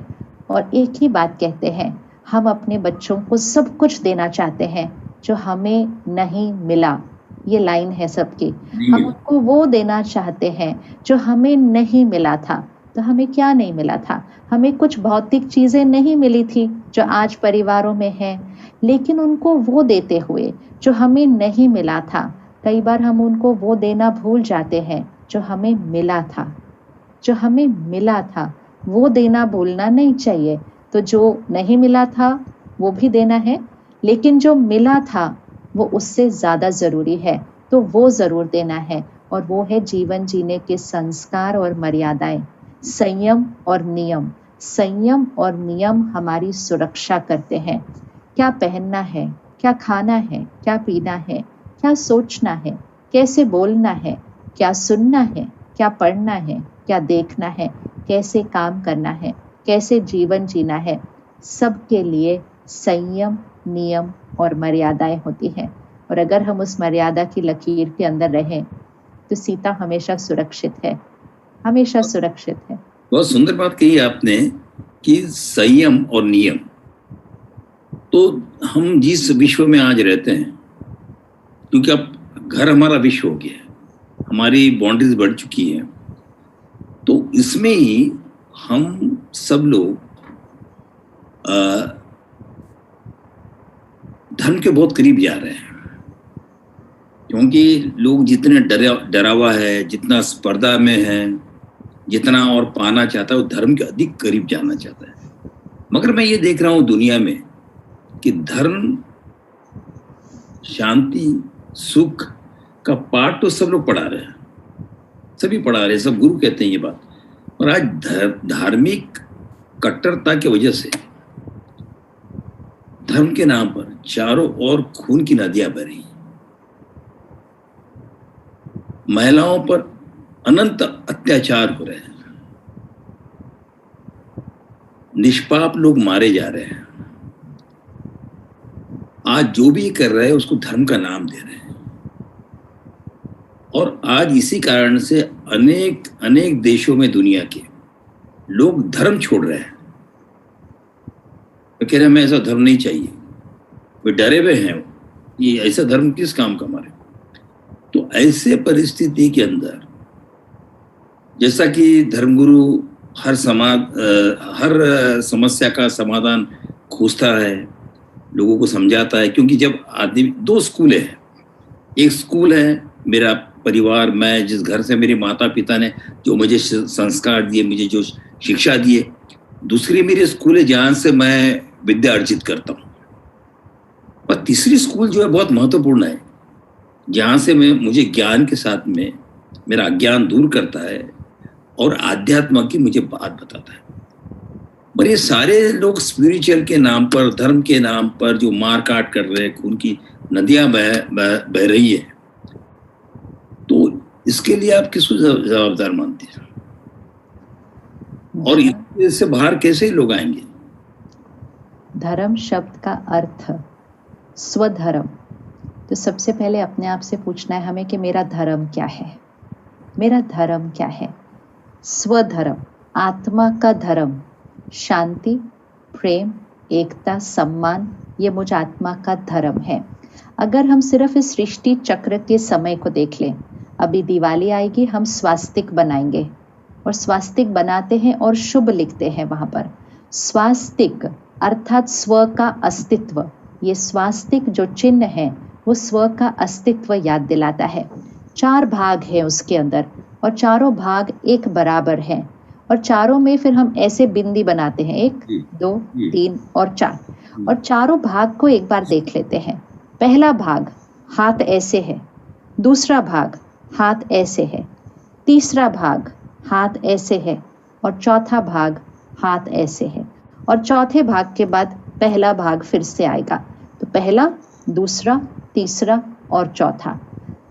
और एक ही बात कहते हैं, हम अपने बच्चों को सब कुछ देना चाहते हैं जो हमें नहीं मिला। ये लाइन है सबकी, हम उनको वो देना चाहते हैं जो हमें नहीं मिला था। तो हमें क्या नहीं मिला था? हमें कुछ भौतिक चीज़ें नहीं मिली थी जो आज परिवारों में हैं, लेकिन उनको वो देते हुए जो हमें नहीं मिला था, कई बार हम उनको वो देना भूल जाते हैं जो हमें मिला था। जो हमें मिला था वो देना भूलना नहीं चाहिए। तो जो नहीं मिला था वो भी देना है, लेकिन जो मिला था वो उससे ज़्यादा ज़रूरी है, तो वो ज़रूर देना है। और वो है जीवन जीने के संस्कार और मर्यादाएं, संयम और नियम। संयम और नियम हमारी सुरक्षा करते हैं। क्या पहनना है, क्या खाना है, क्या पीना है, क्या सोचना है, कैसे बोलना है, क्या सुनना है, क्या पढ़ना है, क्या देखना है, कैसे काम करना है, कैसे जीवन जीना है, सबके लिए संयम, नियम और मर्यादाएं होती हैं। और अगर हम उस मर्यादा की लकीर के अंदर रहें तो सीता हमेशा सुरक्षित है, हमेशा सुरक्षित है। बहुत सुंदर बात कही आपने कि संयम और नियम। तो हम जिस विश्व में आज रहते हैं, क्योंकि अब घर हमारा विश्व हो गया है, हमारी बाउंड्रीज बढ़ चुकी हैं, तो इसमें ही हम सब लोग धर्म के बहुत करीब जा रहे हैं। क्योंकि लोग जितने डरावा है, जितना स्पर्धा में है, जितना और पाना चाहता है, वो धर्म के अधिक करीब जाना चाहता है। मगर मैं ये देख रहा हूँ दुनिया में कि धर्म, शांति, सुख का पाठ तो सब लोग पढ़ा रहे हैं, सभी पढ़ा रहे हैं, सब गुरु कहते हैं ये बात। और आज धार्मिक कट्टरता की वजह से धर्म के नाम पर चारों ओर खून की नदियां बह रही हैं। महिलाओं पर अनंत अत्याचार हो रहे हैं, निष्पाप लोग मारे जा रहे हैं। आज जो भी कर रहे हैं उसको धर्म का नाम दे रहे हैं। और आज इसी कारण से अनेक अनेक देशों में दुनिया के लोग धर्म छोड़ रहे हैं। तो कह रहे हैं हमें ऐसा धर्म नहीं चाहिए, वे डरे हुए हैं, ये ऐसा धर्म किस काम का हमारे। तो ऐसे परिस्थिति के अंदर, जैसा कि धर्मगुरु हर समस्या का समाधान खोजता है, लोगों को समझाता है। क्योंकि जब आदमी, दो स्कूल हैं, एक स्कूल है मेरा परिवार, मैं जिस घर से मेरे माता पिता ने जो मुझे संस्कार दिए, मुझे जो शिक्षा दिए। दूसरी मेरी स्कूल है जहां से मैं विद्या अर्जित करता हूँ। और तीसरी स्कूल जो है बहुत महत्वपूर्ण है, जहां से मुझे ज्ञान के साथ में मेरा अज्ञान दूर करता है और आध्यात्म की मुझे बात बताता है। पर ये सारे लोग स्पिरिचुअल के नाम पर, धर्म के नाम पर जो मार काट कर रहे हैं, खून की नदियां बह रही है, तो इसके लिए आप किसको जवाबदार मानते हैं? और इससे बाहर कैसे लोग आएंगे? धर्म शब्द का अर्थ स्वधर्म। तो सबसे पहले अपने आप से पूछना है हमें कि मेरा धर्म क्या है, मेरा धर्म क्या है। स्वधर्म, आत्मा का धर्म, शांति, प्रेम, एकता, सम्मान, ये मुझ आत्मा का धर्म है। अगर हम सिर्फ इस सृष्टि चक्र के समय को देख लें, अभी दिवाली आएगी, हम स्वास्तिक बनाएंगे और स्वास्तिक बनाते हैं और शुभ लिखते हैं वहाँ पर। स्वास्तिक अर्थात स्व का अस्तित्व। ये स्वास्तिक जो चिन्ह है वो स्व का अस्तित्व याद दिलाता है। 4 भाग हैं उसके अंदर और चारों भाग एक बराबर हैं। और चारों में फिर हम ऐसे बिंदी बनाते हैं, 1, 2, 3 और 4। और चारों भाग को एक बार देख लेते हैं। पहला भाग हाथ ऐसे है, दूसरा भाग हाथ ऐसे है, तीसरा भाग हाथ ऐसे है और चौथा भाग हाथ ऐसे है। और चौथे भाग के बाद पहला भाग फिर से आएगा। तो पहला, दूसरा, तीसरा और चौथा।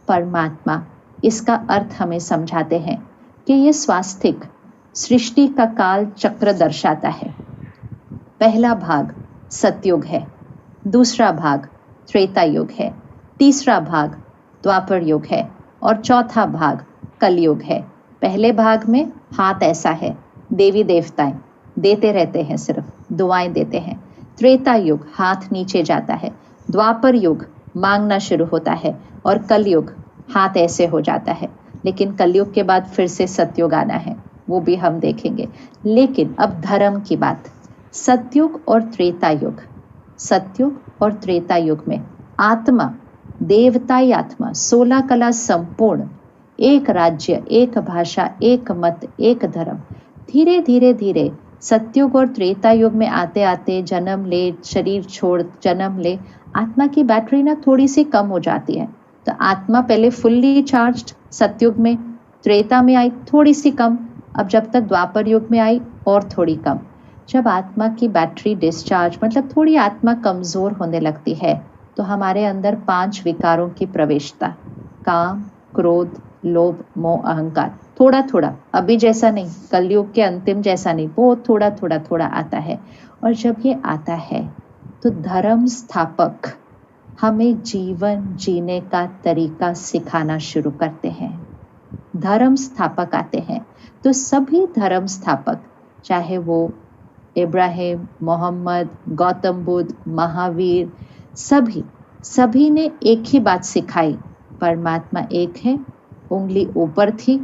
परमात्मा इसका अर्थ हमें समझाते हैं कि ये स्वास्तिक सृष्टि का काल चक्र दर्शाता है। पहला भाग सतयुग है, दूसरा भाग त्रेता युग है, तीसरा भाग द्वापर युग है और चौथा भाग कलयुग है। पहले भाग में हाथ ऐसा है, देवी देवताएं देते रहते हैं, सिर्फ दुआएं देते हैं। त्रेता युग हाथ नीचे जाता है, द्वापर युग मांगना शुरू होता है और कलयुग हाथ ऐसे हो जाता है। लेकिन कलयुग के बाद फिर से सतयुग आना है, वो भी हम देखेंगे। लेकिन अब धर्म की बात, सतयुग और त्रेता युग, सतयुग और त्रेता युग में आत्मा, देवताई आत्मा, 16 कला संपूर्ण, एक राज्य, एक भाषा, एक मत, एक धर्म। धीरे धीरे धीरे सतयुग और त्रेता युग में आते आते जन्म ले, शरीर छोड़ जन्म ले, आत्मा की बैटरी ना थोड़ी सी कम हो जाती है। तो आत्मा पहले फुल्ली चार्ज्ड सतयुग में, त्रेता में आई थोड़ी सी कम, अब जब तक द्वापर युग में आई और थोड़ी कम। जब आत्मा की बैटरी डिस्चार्ज मतलब थोड़ी आत्मा कमजोर होने लगती है तो हमारे अंदर 5 विकारों की प्रवेशता, काम, क्रोध, लोभ, मोह, अहंकार, थोड़ा थोड़ा, अभी जैसा नहीं, कलयुग के अंतिम जैसा नहीं, बहुत थोड़ा थोड़ा थोड़ा आता है। और जब ये आता है तो धर्म स्थापक हमें जीवन जीने का तरीका सिखाना शुरू करते हैं। धर्म स्थापक आते हैं तो सभी धर्म स्थापक, चाहे वो इब्राहिम, मोहम्मद, गौतम बुद्ध, महावीर, सभी ने एक ही बात सिखाई, परमात्मा एक है, उंगली ऊपर थी,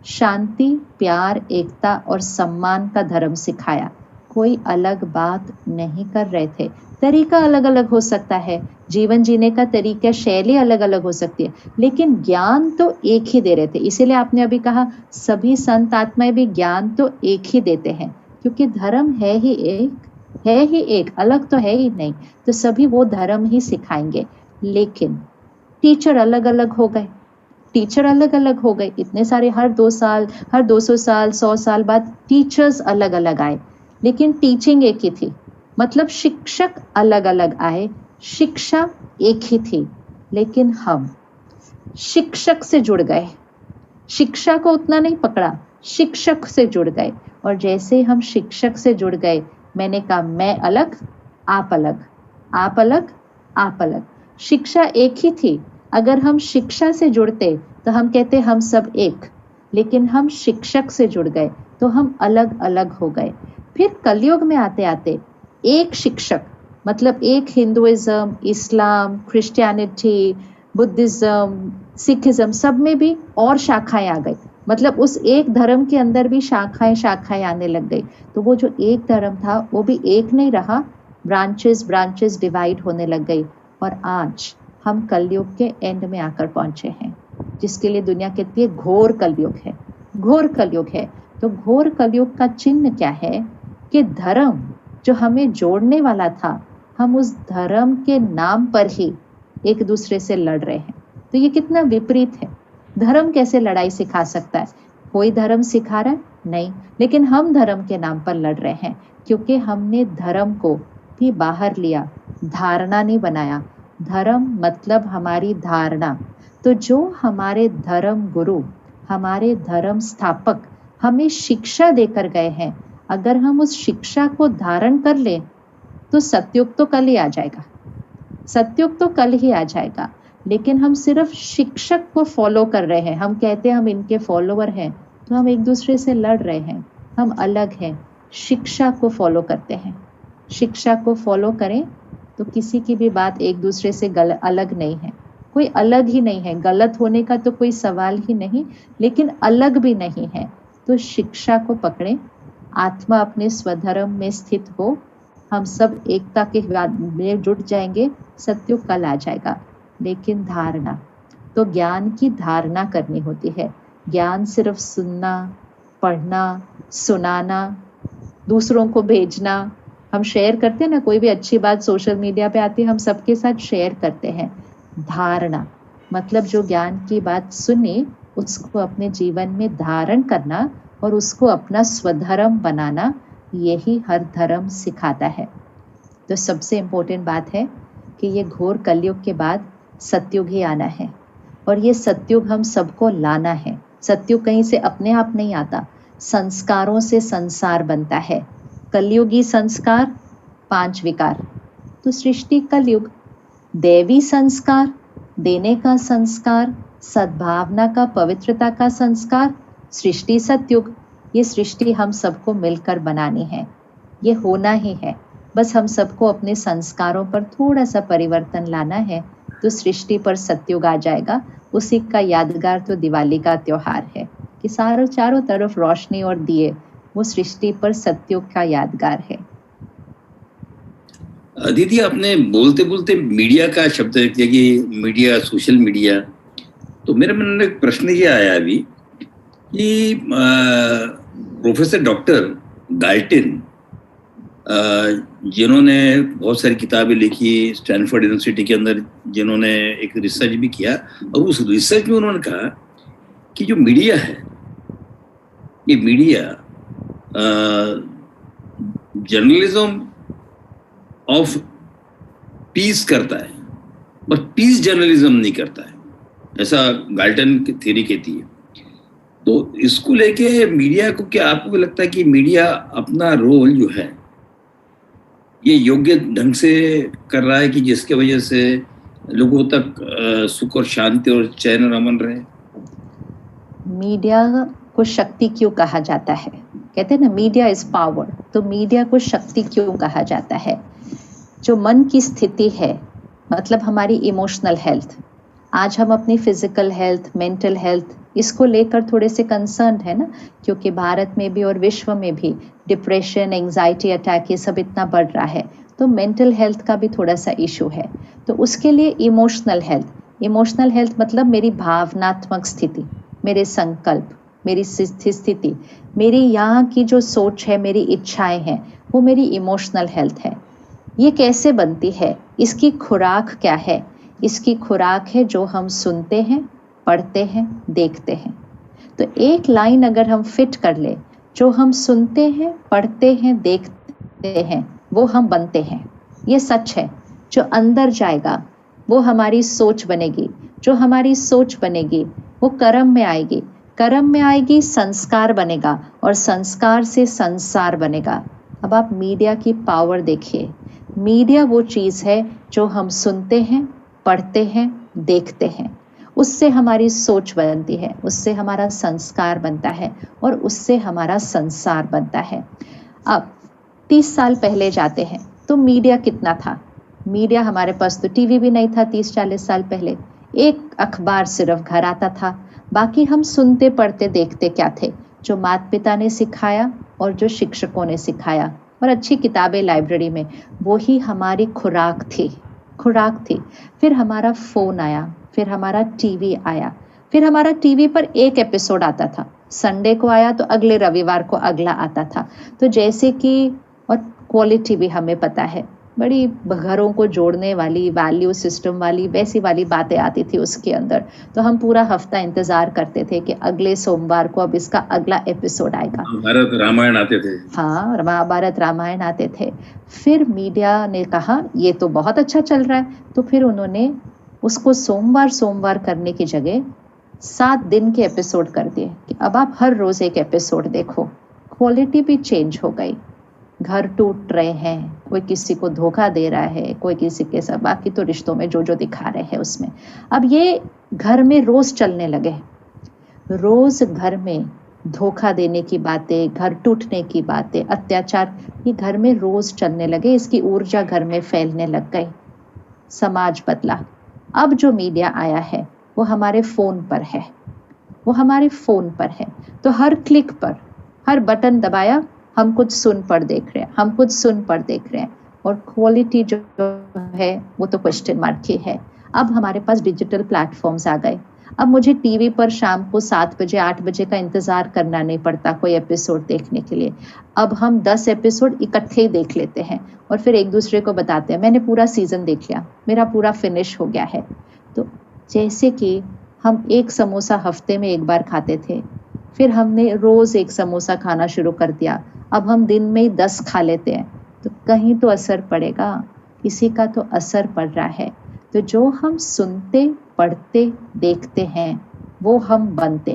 शांति, प्यार, एकता और सम्मान का धर्म सिखाया। कोई अलग बात नहीं कर रहे थे। तरीका अलग अलग हो सकता है, जीवन जीने का तरीका, शैली अलग अलग हो सकती है, लेकिन ज्ञान तो एक ही दे रहे थे। इसीलिए आपने अभी कहा सभी संत आत्माएं भी ज्ञान तो एक ही देते हैं, क्योंकि धर्म है ही एक, अलग तो है ही नहीं, तो सभी वो धर्म ही सिखाएंगे। लेकिन टीचर अलग अलग हो गए, इतने सारे, हर 2 साल, हर 200 साल, 100 साल बाद टीचर्स अलग अलग आए, लेकिन टीचिंग एक ही थी। मतलब शिक्षक अलग अलग आए, शिक्षा एक ही थी, लेकिन हम शिक्षक से जुड़ गए, शिक्षा को उतना नहीं पकड़ा, शिक्षक से जुड़ गए। और जैसे हम शिक्षक से जुड़ गए, मैंने कहा मैं अलग, आप अलग, आप अलग, आप अलग। शिक्षा एक ही थी, अगर हम शिक्षा से जुड़ते तो हम कहते हम सब एक, लेकिन हम शिक्षक से जुड़ गए तो हम अलग अलग हो गए। फिर कलयुग में आते आते एक शिक्षक, मतलब एक हिंदुइज्म, इस्लाम, क्रिश्चियनिटी, बुद्धिज्म, सिखिज्म, सब में भी और शाखाएं आ गई। मतलब उस एक धर्म के अंदर भी शाखाएं आने लग गई। तो वो जो एक धर्म था वो भी एक नहीं रहा, ब्रांचेस डिवाइड होने लग गई। और आज हम कलयुग के एंड में आकर पहुंचे हैं, जिसके लिए दुनिया कहती है घोर कलयुग है, घोर कलयुग है। तो घोर कलयुग का चिन्ह क्या है कि धर्म जो हमें जोड़ने वाला था, हम उस धर्म के नाम पर ही एक दूसरे से लड़ रहे हैं। तो ये कितना विपरीत है। धर्म कैसे लड़ाई सिखा सकता है? कोई धर्म सिखा रहा है? नहीं, लेकिन हम धर्म के नाम पर लड़ रहे हैं, क्योंकि हमने धर्म को भी बाहर लिया, धारणा नहीं बनाया। धर्म मतलब हमारी धारणा। तो जो हमारे धर्म गुरु, हमारे धर्म स्थापक हमें शिक्षा देकर गए हैं, अगर हम उस शिक्षा को धारण कर लें तो सतयुग तो कल ही आ जाएगा, सतयुग तो कल ही आ जाएगा। लेकिन हम सिर्फ शिक्षक को फॉलो कर रहे हैं, हम कहते हैं हम इनके फॉलोवर हैं, तो हम एक दूसरे से लड़ रहे हैं, हम अलग हैं। शिक्षा को फॉलो करते हैं, शिक्षा को फॉलो करें तो किसी की भी बात एक दूसरे से अलग नहीं है, कोई अलग ही नहीं है, गलत होने का तो कोई सवाल ही नहीं, लेकिन अलग भी नहीं है। तो शिक्षा को पकड़ें, आत्मा अपने स्वधर्म में स्थित हो, हम सब एकता के में जुट जाएंगे, सत्युग कल आ जाएगा। लेकिन धारणा, तो ज्ञान की धारणा करनी होती है। ज्ञान सिर्फ सुनना, पढ़ना, सुनाना, दूसरों को भेजना, हम शेयर करते हैं ना, कोई भी अच्छी बात सोशल मीडिया पे आती है, हम सबके साथ शेयर करते हैं। धारणा मतलब जो ज्ञान की बात सुनी उसको अपने जीवन में धारण करना और उसको अपना स्वधर्म बनाना, यही हर धर्म सिखाता है। तो सबसे इम्पोर्टेंट बात है कि ये घोर कलयुग के बाद सतयुग ही आना है, और ये सतयुग हम सबको लाना है। सतयुग कहीं से अपने आप नहीं आता, संस्कारों से संसार बनता है। कलयुगी संस्कार 5 विकार, तो सृष्टि कलयुग। दैवी संस्कार, देने का संस्कार, सद्भावना का, पवित्रता का संस्कार, सृष्टि सतयुग। ये सृष्टि हम सबको मिलकर बनानी है, ये होना ही है। बस हम सबको अपने संस्कारों पर थोड़ा सा परिवर्तन लाना है, तो सृष्टि पर सतयुग आ जाएगा। उसी का यादगार तो दिवाली का त्योहार है कि चारों तरफ रोशनी और दिए, वो सृष्टि पर सतयुग का यादगार है। दीदी, आपने बोलते बोलते मीडिया का शब्द किया कि मीडिया, सोशल मीडिया, तो मेरे मन में एक प्रश्न ये आया अभी कि प्रोफेसर डॉक्टर गाल्टिन, जिन्होंने बहुत सारी किताबें लिखी, स्टैनफोर्ड यूनिवर्सिटी के अंदर जिन्होंने एक रिसर्च भी किया, और उस रिसर्च में उन्होंने कहा कि जो मीडिया है, ये मीडिया जर्नलिज्म ऑफ पीस करता है, पर पीस जर्नलिज्म नहीं करता है, ऐसा गाल्टन की थ्योरी कहती है। तो इसको लेके मीडिया को, क्या आपको लगता है कि मीडिया अपना रोल जो है ये योग्य ढंग से कर रहा है कि जिसके वजह से लोगों तक सुख और शांति और चैन और अमन रहे? मीडिया को शक्ति क्यों कहा जाता है? कहते हैं ना, मीडिया इज पावर। तो मीडिया को शक्ति क्यों कहा जाता है? जो मन की स्थिति है, मतलब हमारी इमोशनल हेल्थ, आज हम अपनी फिजिकल हेल्थ, मेंटल हेल्थ, इसको लेकर थोड़े से कंसर्न है ना, क्योंकि भारत में भी और विश्व में भी डिप्रेशन, एंजाइटी अटैक, ये सब इतना बढ़ रहा है, तो मेंटल हेल्थ का भी थोड़ा सा इशू है। तो उसके लिए इमोशनल हेल्थ मतलब मेरी भावनात्मक स्थिति, मेरे संकल्प, मेरी स्थिति, मेरी यहाँ की जो सोच है, मेरी इच्छाएं हैं, वो मेरी इमोशनल हेल्थ है। ये कैसे बनती है? इसकी खुराक क्या है? इसकी खुराक है जो हम सुनते हैं, पढ़ते हैं, देखते हैं। तो एक लाइन अगर हम फिट कर ले, जो हम सुनते हैं, पढ़ते हैं, देखते हैं, वो हम बनते हैं। ये सच है। जो अंदर जाएगा वो हमारी सोच बनेगी, जो हमारी सोच बनेगी वो कर्म में आएगी, कर्म में आएगी संस्कार बनेगा, और संस्कार से संसार बनेगा। अब आप मीडिया की पावर देखिए। मीडिया वो चीज़ है जो हम सुनते हैं, पढ़ते हैं, देखते हैं, उससे हमारी सोच बनती है, उससे हमारा संस्कार बनता है, और उससे हमारा संसार बनता है। अब 30 साल पहले जाते हैं तो मीडिया कितना था? मीडिया, हमारे पास तो टीवी भी नहीं था 30-40 साल पहले। एक अखबार सिर्फ घर आता था, बाकी हम सुनते, पढ़ते, देखते क्या थे? जो माता पिता ने सिखाया और जो शिक्षकों ने सिखाया, और अच्छी किताबें लाइब्रेरी में, वो ही हमारी खुराक थी। फिर हमारा फ़ोन आया, फिर हमारा टीवी आया, फिर हमारा टीवी पर एक एपिसोड आता था, संडे को आया तो अगले रविवार को अगला आता था। तो जैसे कि, और क्वालिटी भी हमें पता है, बड़ी घरों को जोड़ने वाली, वैल्यू सिस्टम वाली, वैसी वाली बातें आती थी उसके अंदर। तो हम पूरा हफ्ता इंतज़ार करते थे कि अगले सोमवार को अब इसका अगला एपिसोड आएगा। महाभारत रामायण आते थे। हाँ, महाभारत रामायण आते थे। फिर मीडिया ने कहा ये तो बहुत अच्छा चल रहा है, तो फिर उन्होंने उसको सोमवार करने की जगह 7 दिन के एपिसोड कर दिए कि अब आप हर रोज़ एक एपिसोड देखो। क्वालिटी भी चेंज हो गई। घर टूट रहे हैं, कोई किसी को धोखा दे रहा है, कोई किसी के साथ, बाकी तो रिश्तों में जो दिखा रहे हैं उसमें। अब ये घर में रोज़ चलने लगे, रोज़ घर में धोखा देने की बातें, घर टूटने की बातें, अत्याचार, ये घर में रोज़ चलने लगे। इसकी ऊर्जा घर में फैलने लग गई। समाज बदला। अब जो मीडिया आया है वो हमारे फ़ोन पर है, तो हर क्लिक पर, हर बटन दबाया, हम कुछ सुन पढ़ देख रहे हैं, और क्वालिटी जो है वो तो क्वेश्चन मार्क ही है। अब हमारे पास डिजिटल प्लेटफॉर्म्स आ गए। अब मुझे टीवी पर शाम को 7 बजे 8 बजे का इंतज़ार करना नहीं पड़ता कोई एपिसोड देखने के लिए। अब हम 10 एपिसोड इकट्ठे ही देख लेते हैं, और फिर एक दूसरे को बताते हैं मैंने पूरा सीज़न देख लिया, मेरा पूरा फिनिश हो गया है। तो जैसे कि हम एक समोसा हफ्ते में एक बार खाते थे, फिर हमने रोज़ एक समोसा खाना शुरू कर दिया, अब हम दिन में 10 खा लेते हैं। तो कहीं तो असर पड़ेगा, किसी का तो असर पड़ रहा है। तो जो हम सुनते, पढ़ते, देखते हैं, वो हम बनते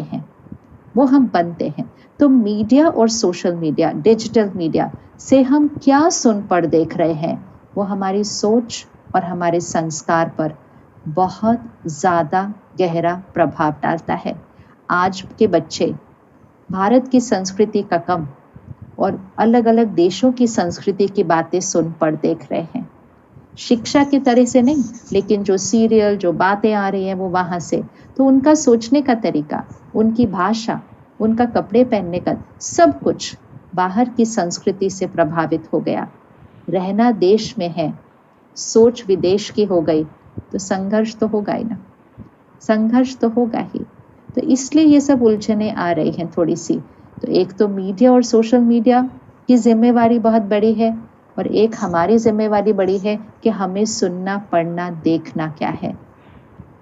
हैं। तो मीडिया और सोशल मीडिया, डिजिटल मीडिया से हम क्या सुन पढ़ देख रहे हैं, वो हमारी सोच और हमारे संस्कार पर बहुत ज़्यादा गहरा प्रभाव डालता है। आज के बच्चे भारत की संस्कृति का कम और अलग अलग देशों की संस्कृति की बातें सुन पढ़ देख रहे हैं। शिक्षा की तरह से नहीं, लेकिन जो सीरियल, जो बातें आ रही हैं वो वहाँ से। तो उनका सोचने का तरीका, उनकी भाषा, उनका कपड़े पहनने का, सब कुछ बाहर की संस्कृति से प्रभावित हो गया। रहना देश में है, सोच विदेश की हो गई, तो संघर्ष तो होगा ही ना। संघर्ष तो होगा ही। तो इसलिए ये सब उलझने आ रही हैं थोड़ी सी। तो एक तो मीडिया और सोशल मीडिया की जिम्मेवारी बहुत बड़ी है, और एक हमारी जिम्मेवारी बड़ी है कि हमें सुनना, पढ़ना, देखना क्या है।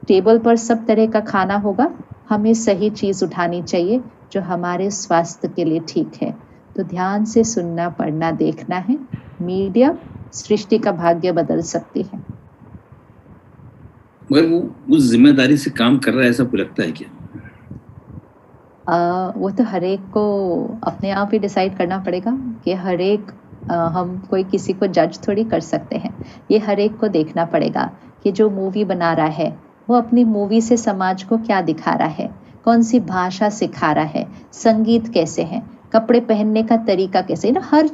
टेबल पर सब तरह का खाना होगा, हमें सही चीज उठानी चाहिए जो हमारे स्वास्थ्य के लिए ठीक है। तो ध्यान से सुनना, पढ़ना, देखना है। मीडिया सृष्टि का भाग्य बदल सकती है। मगर वो उस जिम्मेदारी से काम कर रहा है, ऐसा आपको लगता है क्या? वो तो हर एक को अपने आप ही डिसाइड करना पड़ेगा कि हर एक, हम कोई किसी को जज थोड़ी कर सकते हैं। ये हर एक को देखना पड़ेगा कि जो मूवी बना रहा है वो अपनी मूवी से समाज को क्या दिखा रहा है, कौन सी भाषा सिखा रहा है, संगीत कैसे है, कपड़े पहनने का तरीका कैसे है ना। हर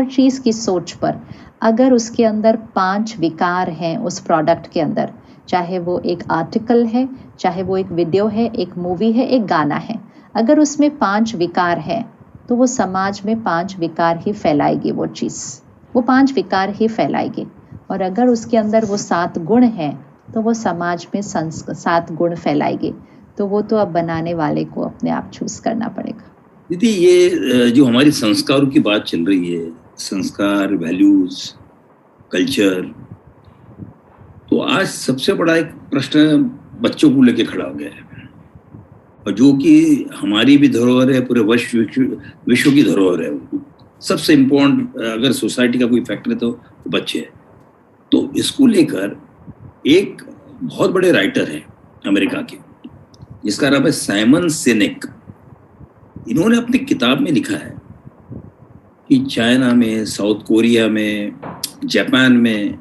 चीज़ की सोच पर अगर उसके अंदर 5 विकार हैं उस प्रोडक्ट के अंदर, चाहे वो एक आर्टिकल है, चाहे वो एक वीडियो है, एक मूवी है, एक गाना है, अगर उसमें 5 विकार है तो वो समाज में 5 विकार ही फैलाएगी। वो चीज़ वो 5 विकार ही फैलाएगी। और अगर उसके अंदर वो 7 गुण हैं तो वो समाज में 7 गुण फैलाएगी। तो वो तो अब बनाने वाले को अपने आप चूज करना पड़ेगा। दीदी, ये जो हमारी संस्कारों की बात चल रही है, संस्कार, वैल्यूज, कल्चर, तो आज सबसे बड़ा एक प्रश्न बच्चों को लेके खड़ा हो गया है, और जो कि हमारी भी धरोहर है, पूरे विश्व की धरोहर है। सबसे इम्पोर्टेंट अगर सोसाइटी का कोई फैक्टर है तो बच्चे हैं। तो इसको लेकर एक बहुत बड़े राइटर हैं अमेरिका के, जिसका नाम है साइमन सिनेक। इन्होंने अपनी किताब में लिखा है कि चाइना में, साउथ कोरिया में, जापान में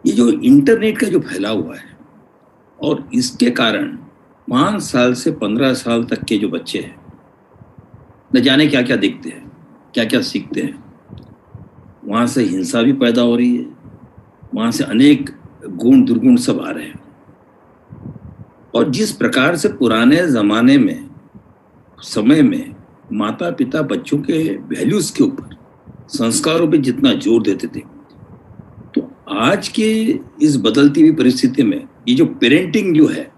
ये जो इंटरनेट का जो फैला हुआ है, और इसके कारण 5 साल से 15 साल तक के जो बच्चे हैं, न जाने क्या क्या देखते हैं, क्या क्या सीखते हैं। वहाँ से हिंसा भी पैदा हो रही है, वहाँ से अनेक गुण दुर्गुण सब आ रहे हैं। और जिस प्रकार से पुराने ज़माने में, समय में माता पिता बच्चों के वैल्यूज़ के ऊपर, संस्कारों पे जितना जोर देते थे, तो आज के इस बदलती हुई परिस्थिति में ये जो पेरेंटिंग जो है,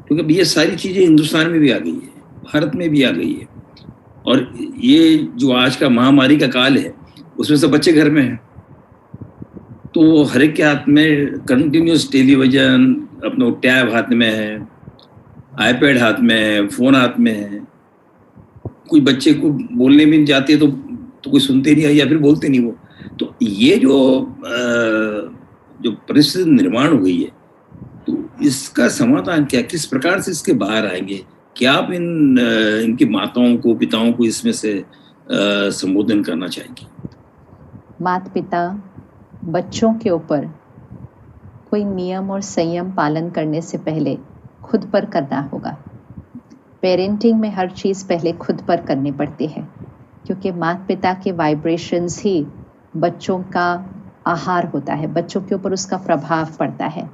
क्योंकि ये सारी चीज़ें हिंदुस्तान में भी आ गई है, भारत में भी आ गई है, और ये जो आज का महामारी का काल है उसमें सब बच्चे घर में हैं, तो हर एक के हाथ में कंटिन्यूस टेलीविजन, अपना टैब हाथ में है, आईपैड हाथ में है, फोन हाथ में है। कोई बच्चे को बोलने भी नहीं जाते तो कोई सुनते नहीं है या फिर बोलते नहीं वो। तो ये जो परिस्थिति निर्माण हुई है, तो इसका समाधान क्या, किस प्रकार से इसके बाहर आएंगे? क्या आप इनकी माताओं को, पिताओं को इसमें से संबोधन करना चाहेंगे? माता पिता बच्चों के ऊपर कोई नियम और संयम पालन करने से पहले खुद पर करना होगा। पेरेंटिंग में हर चीज़ पहले खुद पर करनी पड़ती है, क्योंकि माता पिता के वाइब्रेशंस ही बच्चों का आहार होता है, बच्चों के ऊपर उसका प्रभाव पड़ता है।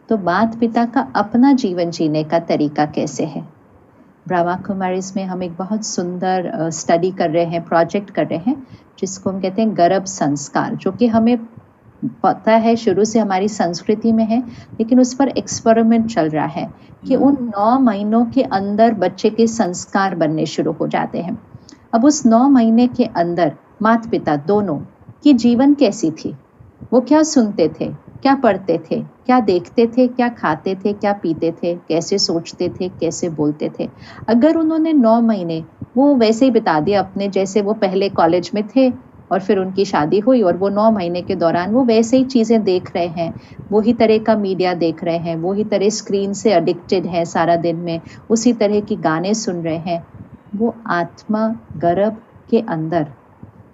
तो माता पिता का अपना जीवन जीने का तरीका कैसे है। ब्रह्मा कुमारीज में हम एक बहुत सुंदर स्टडी कर रहे हैं, प्रोजेक्ट कर रहे हैं, जिसको हम कहते हैं गर्भ संस्कार, जो कि हमें पता है शुरू से हमारी संस्कृति में है, लेकिन उस पर एक्सपेरिमेंट चल रहा है कि उन 9 महीनों के अंदर बच्चे के संस्कार बनने शुरू हो जाते हैं। अब उस 9 महीने के अंदर माता पिता दोनों की जीवन कैसी थी, वो क्या सुनते थे, क्या पढ़ते थे, क्या देखते थे, क्या खाते थे, क्या पीते थे, कैसे सोचते थे, कैसे बोलते थे। अगर उन्होंने 9 महीने वो वैसे ही बिता दिया अपने जैसे वो पहले कॉलेज में थे, और फिर उनकी शादी हुई, और वो 9 महीने के दौरान वो वैसे ही चीज़ें देख रहे हैं, वही तरह का मीडिया देख रहे हैं, वही तरह स्क्रीन से एडिक्टेड हैं सारा दिन में, उसी तरह की गाने सुन रहे हैं, वो आत्मा गर्भ के अंदर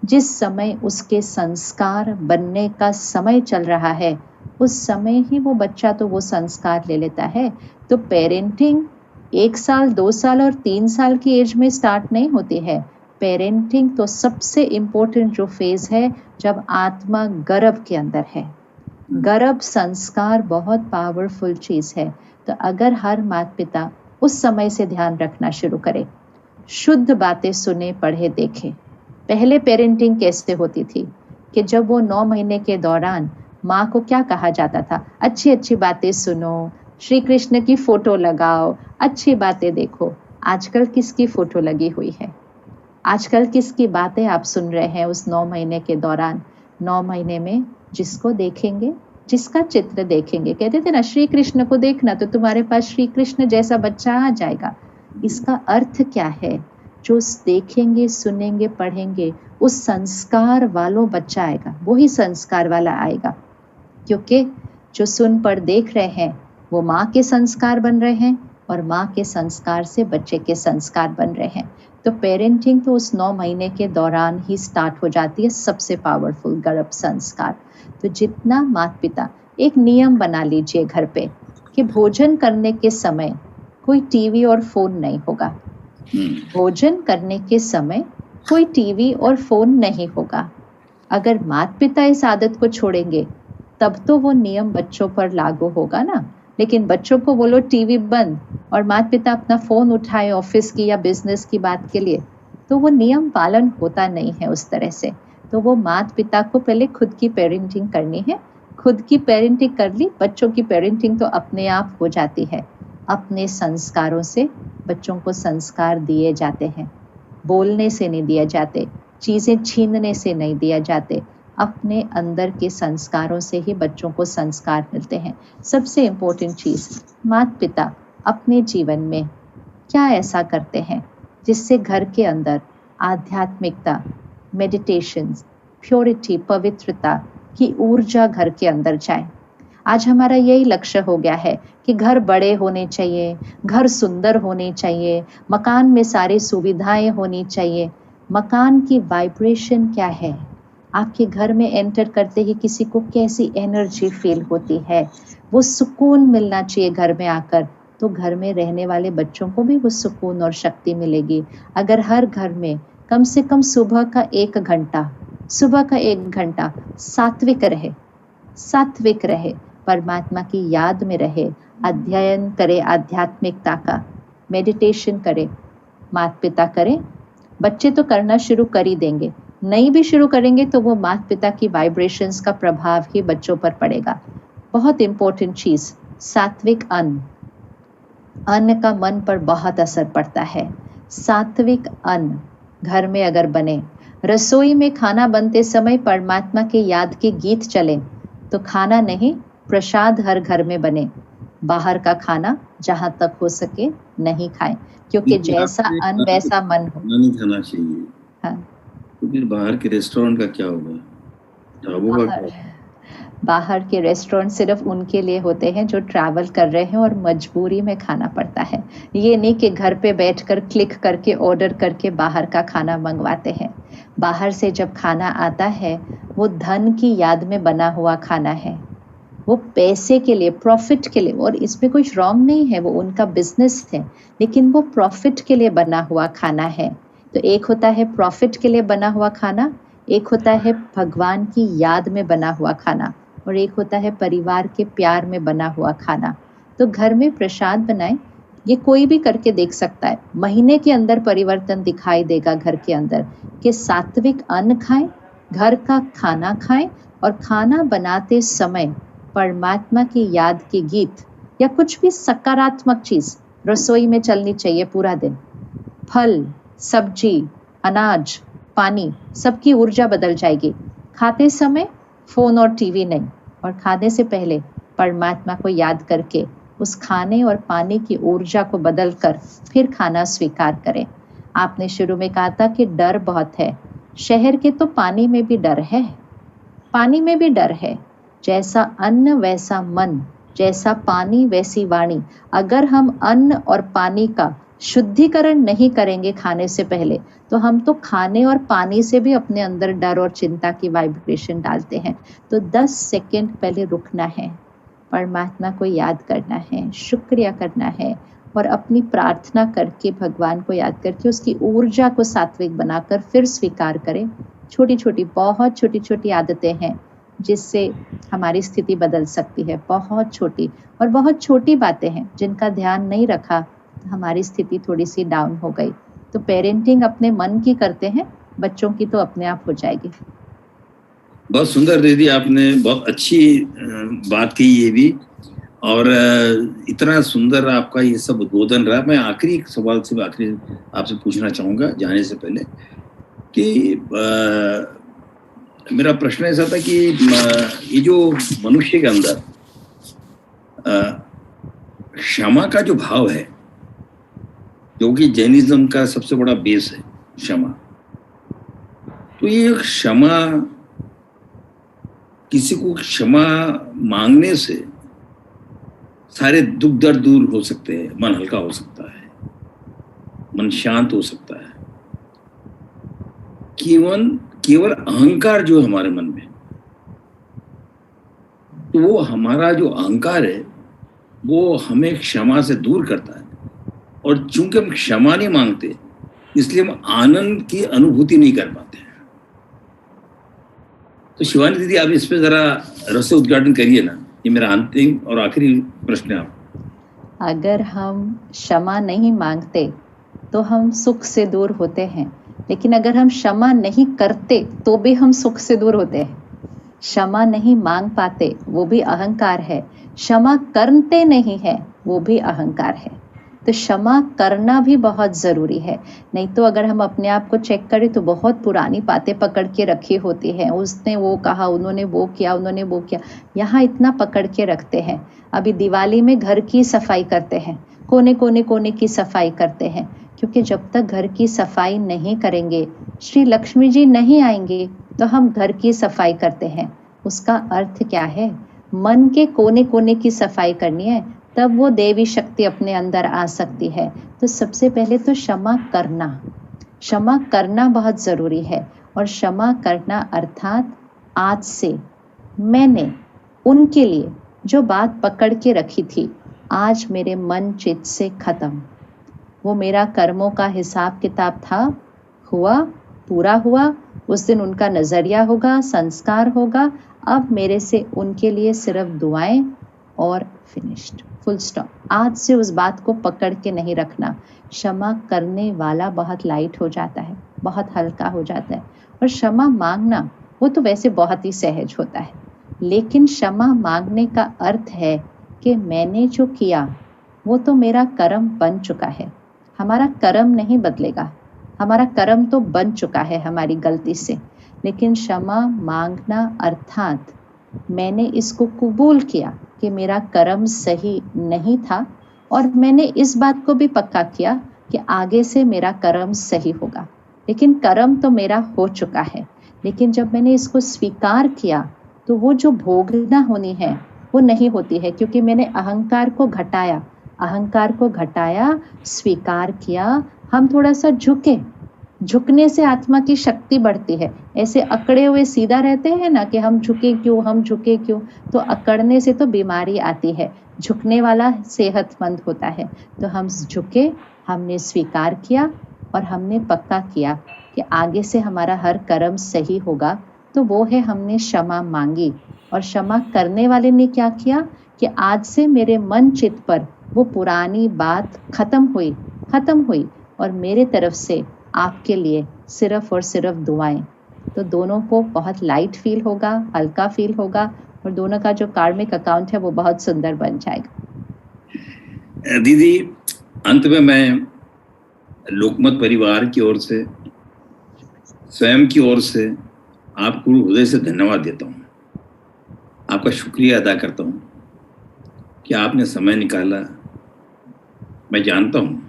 जिस समय उसके संस्कार बनने का समय चल रहा है, उस समय ही वो बच्चा तो वो संस्कार ले लेता है। तो पेरेंटिंग 1 साल, 2 साल और 3 साल की एज में स्टार्ट नहीं होती है। पेरेंटिंग तो सबसे इम्पोर्टेंट जो फेज है जब आत्मा गर्भ के अंदर है। गर्भ संस्कार बहुत पावरफुल चीज़ है। तो अगर हर माता पिता उस समय से ध्यान रखना शुरू करे, शुद्ध बातें सुने, पढ़े, देखे। पहले पेरेंटिंग कैसे होती थी कि जब वो 9 महीने के दौरान माँ को क्या कहा जाता था, अच्छी अच्छी बातें सुनो, श्री कृष्ण की फोटो लगाओ, अच्छी बातें देखो। आजकल किसकी फोटो लगी हुई है? आजकल किसकी बातें आप सुन रहे हैं उस 9 महीने के दौरान? 9 महीने में जिसको देखेंगे, जिसका चित्र देखेंगे, कहते थे ना श्री कृष्ण को देखना तो तुम्हारे पास श्री कृष्ण जैसा बच्चा आ जाएगा। इसका अर्थ क्या है? जो देखेंगे, सुनेंगे, पढ़ेंगे, उस संस्कार वालों बच्चा आएगा, वही संस्कार वाला आएगा। क्योंकि जो सुन पढ़ देख रहे हैं वो माँ के संस्कार बन रहे हैं और माँ के संस्कार से बच्चे के संस्कार बन रहे हैं। तो पेरेंटिंग तो उस 9 महीने के दौरान ही स्टार्ट हो जाती है, सबसे पावरफुल गर्भ संस्कार। तो जितना माता पिता, एक नियम बना लीजिए घर पे कि भोजन करने के समय कोई टीवी और फोन नहीं होगा। भोजन करने के समय कोई टीवी और फोन नहीं होगा। अगर माता पिता इस आदत को छोड़ेंगे तब तो वो नियम बच्चों पर लागू होगा ना। लेकिन बच्चों को बोलो टीवी बंद और माता पिता अपना फोन उठाए ऑफिस की या बिजनेस की बात के लिए, तो वो नियम पालन होता नहीं है उस तरह से। तो वो माता पिता को पहले खुद की पेरेंटिंग करनी है। खुद की पेरेंटिंग कर ली, बच्चों की पेरेंटिंग तो अपने आप हो जाती है। अपने संस्कारों से बच्चों को संस्कार दिए जाते हैं, बोलने से नहीं दिए जाते, चीजें छीनने से नहीं दिए जाते, अपने अंदर के संस्कारों से ही बच्चों को संस्कार मिलते हैं। सबसे इम्पोर्टेंट चीज, माता पिता अपने जीवन में क्या ऐसा करते हैं जिससे घर के अंदर आध्यात्मिकता, मेडिटेशन, प्योरिटी, पवित्रता की ऊर्जा घर के अंदर जाए। आज हमारा यही लक्ष्य हो गया है कि घर बड़े होने चाहिए, घर सुंदर होने चाहिए, मकान में सारी सुविधाएं होनी चाहिए। मकान की वाइब्रेशन क्या है? आपके घर में एंटर करते ही किसी को कैसी एनर्जी फील होती है? वो सुकून मिलना चाहिए घर में आकर, तो घर में रहने वाले बच्चों को भी वो सुकून और शक्ति मिलेगी। अगर हर घर में कम से कम सुबह का 1 घंटा सात्विक रहे, परमात्मा की याद में रहे, अध्ययन करे, आध्यात्मिकता का मेडिटेशन करे, माता पिता करें। बच्चे तो करना शुरू कर ही देंगे, नहीं भी शुरू करेंगे तो वो माता पिता की वाइब्रेशंस का प्रभाव ही बच्चों पर पड़ेगा। बहुत इंपॉर्टेंट चीज, सात्विक अन्न का मन पर बहुत असर पड़ता है। सात्विक अन्न घर में अगर बने, रसोई में खाना बनते समय परमात्मा के याद के गीत चलें, तो खाना नहीं प्रसाद हर घर में बने। बाहर का खाना जहां तक हो सके नहीं खाएं, क्योंकि जैसा अन्न वैसा मन हो। नहीं खाना चाहिए। हाँ, तो फिर बाहर के रेस्टोरेंट का क्या होगा? ढाबों का क्या? बाहर के रेस्टोरेंट सिर्फ उनके लिए होते हैं जो ट्रैवल कर रहे हैं और मजबूरी में खाना पड़ता है। ये नहीं कि घर पे बैठकर क्लिक करके ऑर्डर करके बाहर का खाना मंगवाते हैं। बाहर से जब खाना आता है वो धन की याद में बना हुआ खाना है, वो पैसे के लिए, प्रॉफिट के लिए, और इसमें कुछ रॉन्ग नहीं है, वो उनका बिजनेस है, लेकिन वो प्रॉफिट के लिए बना हुआ खाना है। तो एक होता है प्रॉफिट के लिए बना हुआ खाना, एक होता है भगवान की याद में बना हुआ खाना, और एक होता है परिवार के प्यार में बना हुआ खाना। तो घर में प्रसाद बनाएं, ये कोई भी करके देख सकता है। महीने के अंदर परिवर्तन दिखाई देगा घर के अंदर कि सात्विक अन्न खाएं, घर का खाना खाएं, और खाना बनाते समय परमात्मा की याद के गीत या कुछ भी सकारात्मक चीज रसोई में चलनी चाहिए पूरा दिन। फल, सब्जी, अनाज, पानी, सबकी ऊर्जा बदल जाएगी। खाते समय फोन और टीवी नहीं, और खाने से पहले परमात्मा को याद करके उस खाने और पानी की ऊर्जा को बदल कर फिर खाना स्वीकार करें। आपने शुरू में कहा था कि डर बहुत है। शहर के तो पानी में भी डर है, पानी में भी डर है। जैसा अन्न वैसा मन, जैसा पानी वैसी वाणी। अगर हम अन्न और पानी का शुद्धिकरण नहीं करेंगे खाने से पहले, तो हम तो खाने और पानी से भी अपने अंदर डर और चिंता की वाइब्रेशन डालते हैं। तो 10 सेकंड पहले रुकना है, परमात्मा को याद करना है, शुक्रिया करना है, और अपनी प्रार्थना करके भगवान को याद करके उसकी ऊर्जा को सात्विक बनाकर फिर स्वीकार करें। छोटी छोटी, बहुत छोटी छोटी आदतें हैं जिससे हमारी स्थिति बदल सकती है। बहुत छोटी, और बहुत छोटी बातें हैं जिनका ध्यान नहीं रखा, हमारी स्थिति थोड़ी सी डाउन हो गई। तो पेरेंटिंग अपने मन की करते हैं, बच्चों की तो अपने आप हो जाएगी। बहुत सुंदर दीदी, आपने बहुत अच्छी बात की ये भी। और इतना सुंदर आपका ये सब उद्बोधन रहा। मैं आखिरी एक सवाल से आखिरी आपसे पूछना चाहूँगा जाने से पहले कि मेरा प्रश्न ऐसा था कि ये जो मनुष्य के अंदर क्षमा का जो भाव है, जो कि जैनिज्म का सबसे बड़ा बेस है क्षमा, तो ये क्षमा, किसी को क्षमा मांगने से सारे दुख दर्द दूर हो सकते हैं, मन हल्का हो सकता है, मन शांत हो सकता है। केवल अहंकार जो है हमारे मन में, तो वो हमारा जो अहंकार है वो हमें क्षमा से दूर करता है। और चूंकि हम क्षमा नहीं मांगते, इसलिए हम आनंद की अनुभूति नहीं कर पाते हैं। तो शिवानी दीदी, आप इस पे जरा रस उद्घाटन करिए ना। ये मेरा अंतिम और आखिरी प्रश्न है आप। अगर हम क्षमा नहीं मांगते तो हम सुख से दूर होते हैं, लेकिन अगर हम क्षमा नहीं करते तो भी हम सुख से दूर होते हैं। क्षमा नहीं मांग पाते वो भी अहंकार है, क्षमा करते नहीं है वो भी अहंकार है। तो क्षमा करना भी बहुत ज़रूरी है। नहीं तो अगर हम अपने आप को चेक करें तो बहुत पुरानी बातें पकड़ के रखी होती हैं। उसने वो कहा, उन्होंने वो किया, उन्होंने वो किया, यहाँ इतना पकड़ के रखते हैं। अभी दिवाली में घर की सफाई करते हैं, कोने कोने कोने की सफाई करते हैं, क्योंकि जब तक घर की सफाई नहीं करेंगे श्री लक्ष्मी जी नहीं आएंगे। तो हम घर की सफाई करते हैं, उसका अर्थ क्या है? मन के कोने कोने की सफाई करनी है, तब वो देवी शक्ति अपने अंदर आ सकती है। तो सबसे पहले तो क्षमा करना बहुत ज़रूरी है। और क्षमा करना अर्थात आज से मैंने उनके लिए जो बात पकड़ के रखी थी, आज मेरे मन चित्त से ख़त्म। वो मेरा कर्मों का हिसाब किताब था, हुआ, पूरा हुआ। उस दिन उनका नज़रिया होगा, संस्कार होगा। अब मेरे से उनके लिए सिर्फ दुआएं और फिनिश्ड, फुल स्टॉप। आज से उस बात को पकड़ के नहीं रखना। क्षमा करने वाला बहुत लाइट हो जाता है, बहुत हल्का हो जाता है। और क्षमा मांगना वो तो वैसे बहुत ही सहज होता है, लेकिन क्षमा मांगने का अर्थ है कि मैंने जो किया वो तो मेरा कर्म बन चुका है। हमारा कर्म नहीं बदलेगा, हमारा कर्म तो बन चुका है हमारी गलती से। लेकिन क्षमा मांगना अर्थात मैंने इसको कबूल किया कि मेरा कर्म सही नहीं था, और मैंने इस बात को भी पक्का किया कि आगे से मेरा कर्म सही होगा। लेकिन कर्म तो मेरा हो चुका है। लेकिन जब मैंने इसको स्वीकार किया तो वो जो भोगना होनी है वो नहीं होती है, क्योंकि मैंने अहंकार को घटाया, स्वीकार किया। हम थोड़ा सा झुकने से आत्मा की शक्ति बढ़ती है। ऐसे अकड़े हुए सीधा रहते हैं ना कि हम झुके क्यों, तो अकड़ने से तो बीमारी आती है। झुकने वाला सेहतमंद होता है। तो हम झुके, हमने स्वीकार किया और हमने पक्का किया कि आगे से हमारा हर कर्म सही होगा। तो वो है हमने क्षमा मांगी। और क्षमा करने वाले ने क्या किया कि आज से मेरे मन चित्त पर वो पुरानी बात खत्म हुई और मेरे तरफ से आपके लिए सिर्फ और सिर्फ दुआएं। तो दोनों को बहुत लाइट फील होगा, हल्का फील होगा, और दोनों का जो कार्मिक अकाउंट है वो बहुत सुंदर बन जाएगा। दीदी, अंत में मैं लोकमत परिवार की ओर से, स्वयं की ओर से आपको हृदय से धन्यवाद देता हूँ। आपका शुक्रिया अदा करता हूँ कि आपने समय निकाला। मैं जानता हूँ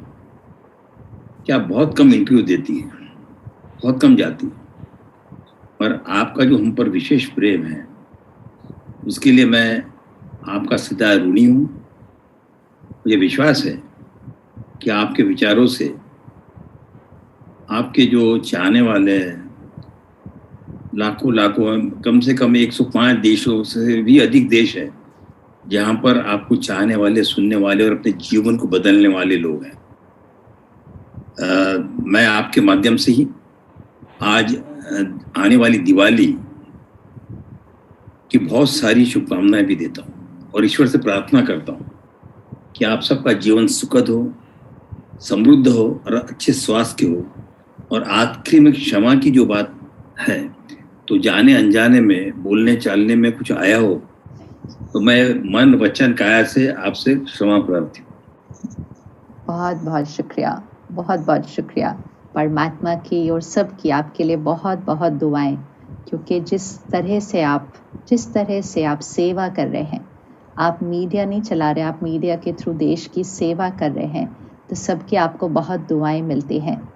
कि आप बहुत कम इंटरव्यू देती है, बहुत कम जाती है, और आपका जो हम पर विशेष प्रेम है उसके लिए मैं आपका सदा ऋणी हूँ। मुझे विश्वास है कि आपके विचारों से आपके जो चाहने वाले लाखों, कम से कम 105 देशों से भी अधिक देश है जहाँ पर आपको चाहने वाले, सुनने वाले और अपने जीवन को बदलने वाले लोग हैं। मैं आपके माध्यम से ही आज आने वाली दिवाली की बहुत सारी शुभकामनाएं भी देता हूँ और ईश्वर से प्रार्थना करता हूँ कि आप सबका जीवन सुखद हो, समृद्ध हो और अच्छे स्वास्थ्य हो। और आखिरी में क्षमा की जो बात है, तो जाने अनजाने में, बोलने चालने में कुछ आया हो तो मैं मन वचन काया से आपसे क्षमा प्रार्थी हूँ। बहुत बहुत शुक्रिया, बहुत बहुत शुक्रिया। परमात्मा की और सबकी आपके लिए बहुत बहुत दुआएं, क्योंकि जिस तरह से आप सेवा कर रहे हैं, आप मीडिया नहीं चला रहे, आप मीडिया के थ्रू देश की सेवा कर रहे हैं, तो सबकी आपको बहुत दुआएं मिलती हैं।